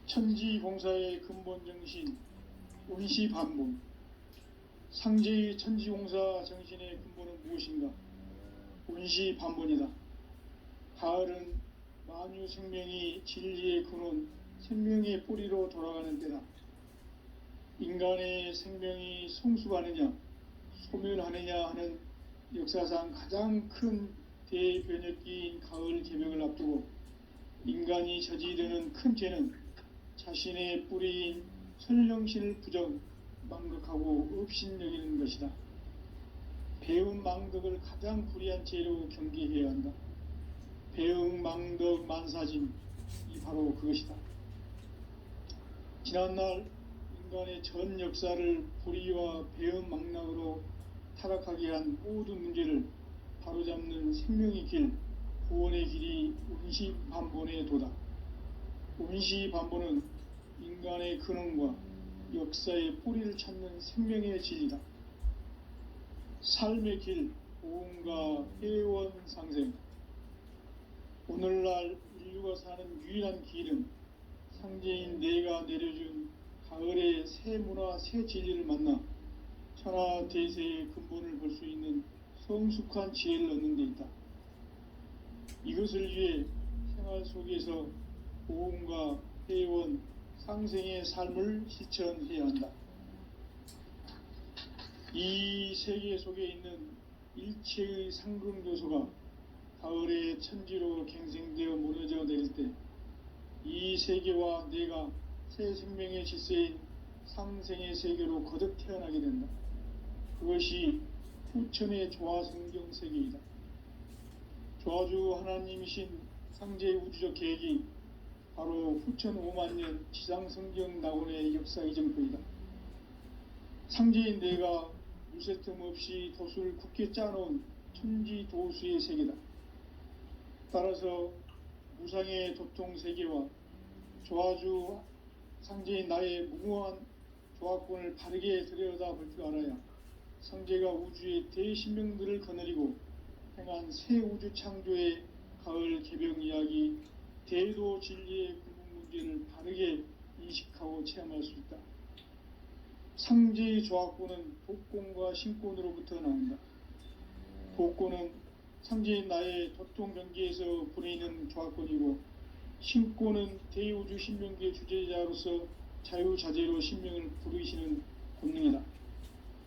천지공사의 근본 정신 운시반본. 상제의 천지공사 정신의 근본은 무엇인가? 운시반본이다. 가을은 만유 생명이 진리의 근원, 생명의 뿌리로 돌아가는 때다. 인간의 생명이 성숙하느냐 소멸하느냐 하는 역사상 가장 큰 대변혁기인 가을 개벽을 앞두고 인간이 저지르는 큰 죄는 자신의 뿌리인 선령신을 망각하고 업신여기는 것이다. 배은 망덕을 가장 불의한 죄로 경계해야 한다. 배은 망덕 만사짐이 바로 그것이다. 지난날 인간의 전 역사를 불의와 배은 망락으로 타락하게 한 모든 문제를 바로잡는 생명의 길, 구원의 길이 운시반본의 도다. 운시반본은 인간의 근원과 역사의 뿌리를 찾는 생명의 진리다. 삶의 길, 보험과 회원 상생. 오늘날 인류가 사는 유일한 길은 상제인 내가 내려준 가을의 새 문화, 새 진리를 만나 천하 대세의 근본을 볼 수 있는 성숙한 지혜를 얻는 데 있다. 이것을 위해 생활 속에서 보험과 회원, 상생의 삶을 실천해야 한다. 이 세계 속에 있는 일체의 상승교소가 가을의 천지로 갱생되어 무너져 내릴 때 이 세계와 내가 새 생명의 질서인 상생의 세계로 거듭 태어나게 된다. 그것이 후천의 조화성경 세계이다. 조화주 하나님이신 상제의 우주적 계획이 바로 후천 5만년 지상성경 낙원의 역사 이전표이다. 상제인 내가 무쇠틈 없이 도수를 굳게 짜놓은 천지도수의 세계다. 따라서 무상의 도통 세계와 조화주 상제인 나의 무궁한 조화권을 바르게 들여다볼 줄 알아야 상제가 우주의 대신명들을 거느리고 행한 새 우주 창조의 가을 개벽 이야기 대도 진리의 구분 문제를 바르게 인식하고 체험할 수 있다. 상제의 조화권은 독권과 신권으로부터 나온다. 독권은 상제인 나의 도통 경계에서 부리는 조화권이고 신권은 대우주 신명기의 주제자로서 자유자재로 신명을 부르시는 권능이다.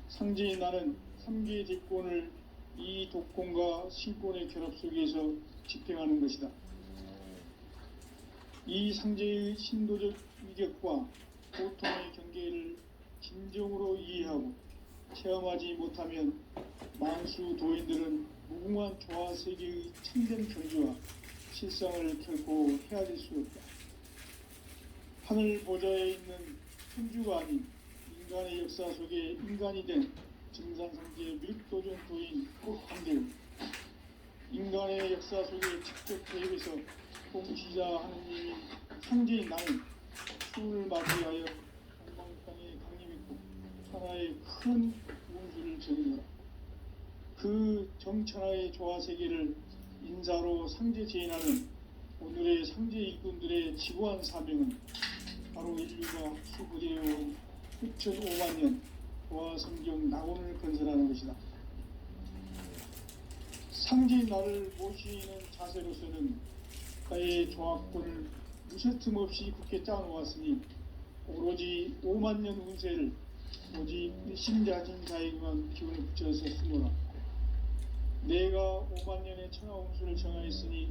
상제인 나는 3개의 대권을 이 독권과 신권의 결합 속에서 집행하는 것이다. 이 상제의 신도적 위격과 고통의 경계를 진정으로 이해하고 체험하지 못하면 만수 도인들은 무궁한 조화세계의 참된 경지와 실상을 결코 헤아릴 수 없다. 하늘 보좌에 있는 천주가 아닌 인간의 역사 속에 인간이 된 증산상제의 밀도전 도인 꼭한대우 인간의 역사 속에 직접 개입해서 통치자 하느님이 상제인 나는 수를 맞이하여 동방땅에 강림했고 천하의 큰 운수를 전이노라. 그 정천하의 조화세계를 인자로 상제 제인하는 오늘의 상제 일꾼들의 지고한 사명은 바로 인류가 수부되어온 후천 5만년 조화성경 낙원을 건설하는 것이다. 상제인 나를 모시는 자세로서는 나의 조화권을 무쇠틈 없이 굳게 짜놓았으니 오로지 5만년 운세를 오직 일심자진 자에게만 기운을 붙여서 쓰노라. 내가 5만년의 천하 운수를 정하였으니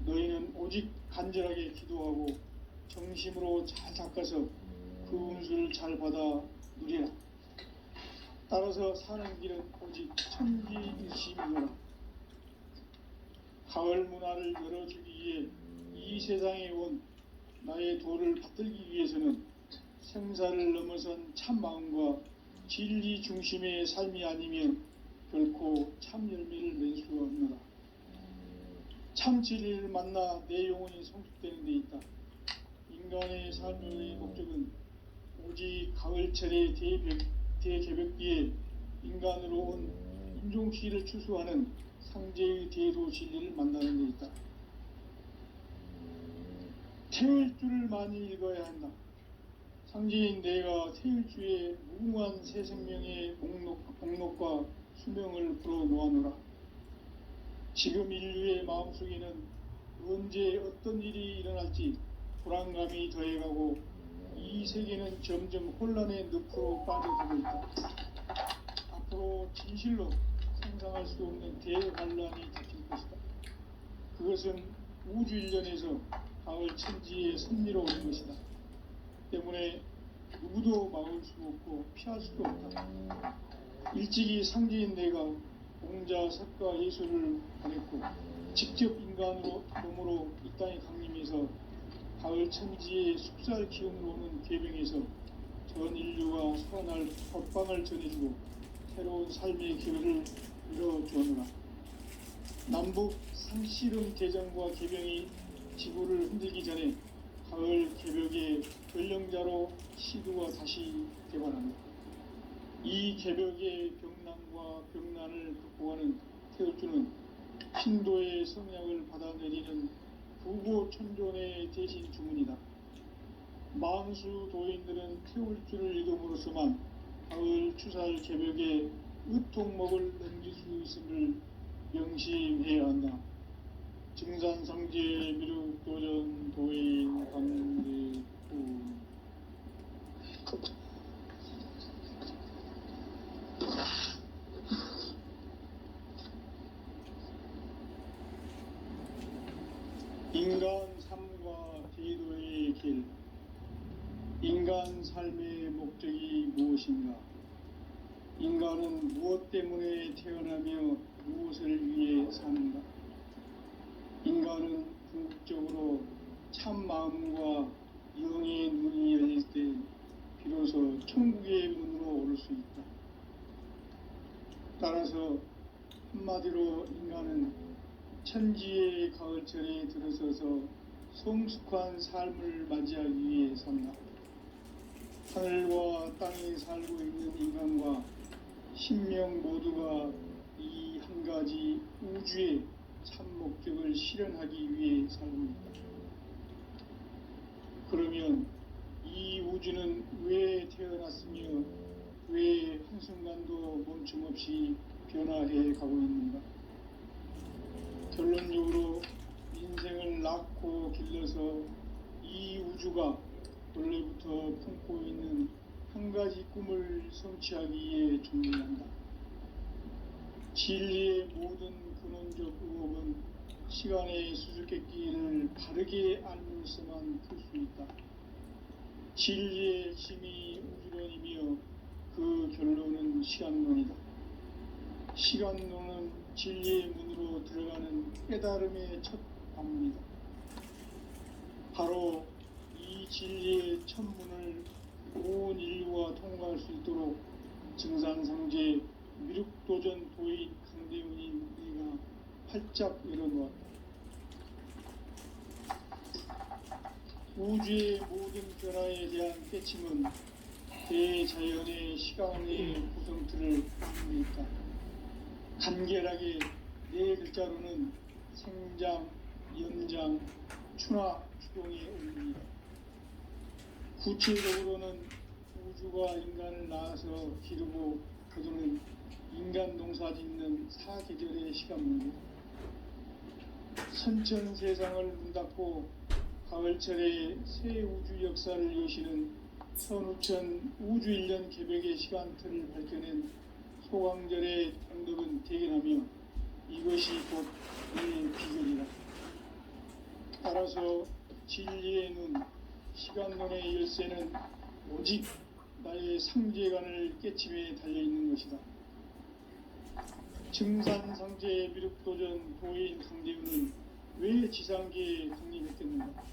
너희는 오직 간절하게 기도하고 정심으로 잘 닦아서 그 운수를 잘 받아 누리라. 따라서 사는 길은 오직 천지일심이노라. 가을 문화를 열어주기 위해 이 세상에 온 나의 도를 받들기 위해서는 생사를 넘어선 참 마음과 진리 중심의 삶이 아니면 결코 참 열매를 낼 수 없노라. 참 진리를 만나 내 영혼이 성숙되는 데 있다. 인간의 삶의 목적은 오직 가을철의 대개벽기에 인간으로 온 인종시를 추수하는 상제의 대도 진리를 만나는 데 있다. 태일주를 많이 읽어야 한다. 상제인 내가 태일주의 무궁한 새 생명의 목록과 수명을 불어놓아노라. 지금 인류의 마음속에는 언제 어떤 일이 일어날지 불안감이 더해가고 이 세계는 점점 혼란의 늪으로 빠져들고 있다. 앞으로 진실로 상상할 수 없는 대환란이 닥칠 것이다. 그것은 우주 일련에서 가을 천지에 선미로운 것이다. 때문에 누구도 막을 수 없고 피할 수도 없다. 일찍이 상제인 내가 공자, 석가, 예수를 보냈고 직접 인간으로 몸으로 이 땅에 강림해서 가을 천지의 숲살 기운으로 오는 계병에서 전 인류가 소환할 법방을 전해주고 새로운 삶의 기회를 이뤄주었노라. 남북 상씨름 대전과 계병이 지구를 흔들기 전에 가을 개벽의 전령자로 시두가 다시 개관한다. 이 개벽의 병난과 병난을 극복하는 태울주는 신도의 성약을 받아내리는 부고천존의 대신 주문이다. 만수 도인들은 태울주를 이름으로서만 가을 추살 개벽의 의통목을 넘길 수 있음을 명심해야 한다. 증산상제 미륵도전 도인 강대구 인간 삶과 제도의 길. 인간 삶의 목적이 무엇인가? 인간은 무엇 때문에 태어나며 무엇을 위해 사는가? 인간은 궁극적으로 참 마음과 영의 눈이 열릴 때 비로소 천국의 문으로 오를 수 있다. 따라서 한마디로 인간은 천지의 가을철에 들어서서 성숙한 삶을 맞이하기 위해 산다. 하늘과 땅에 살고 있는 인간과 신명 모두가 이 한 가지 우주의 참 목적을 실현하기 위해 살고 있다. 그러면 이 우주는 왜 태어났으며 왜 한순간도 멈춤없이 변화해 가고 있는가? 결론적으로 인생을 낳고 길러서 이 우주가 원래부터 품고 있는 한 가지 꿈을 성취하기 위해 존재한다. 진리의 모든 근원적 의혹은 시간의 수수께끼를 바르게 알면서만 풀 수 있다. 진리의 핵심이 우주론이며 그 결론은 시간론이다. 시간론은 진리의 문으로 들어가는 깨달음의 첫 방문이다. 바로 이 진리의 첫 문을 온 인류가 통과할 수 있도록 증산상제 미륵도전 도인 강대훈인 네가 활짝 열어놓았다. 우주의 모든 변화에 대한 깨침은 대자연의 시간의 구성틀을 갖고 있다. 간결하게 네 글자로는 생장, 연장, 추나 추동의 원리이다. 구체적으로는 우주가 인간을 낳아서 기르고 거두는 인간 농사 짓는 사계절의 시간문이다. 선천 세상을 문 닫고 가을철에 새 우주 역사를 여시는 선우천 우주일년 개벽의 시간틀을 밝혀낸 소강절의 당덕은 대견하며 이것이 곧 이 비결이다. 따라서 진리의 눈, 시간론의 열쇠는 오직 나의 상제관을 깨침에 달려있는 것이다. 증산상제 미륵도전 도인 강대훈은 왜 지상계에 강림했겠는가?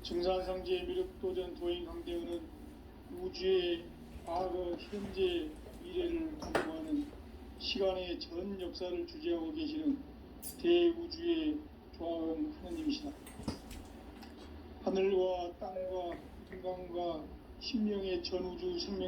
증산상제 미륵도전 도인 강대훈은 우주의 과거, 현재, 미래를 관통하는 시간의 전 역사를 주재하고 계시는 대우주의 조화음 하느님이시다. 하늘과 땅과 인간과 신명의 전우주 생명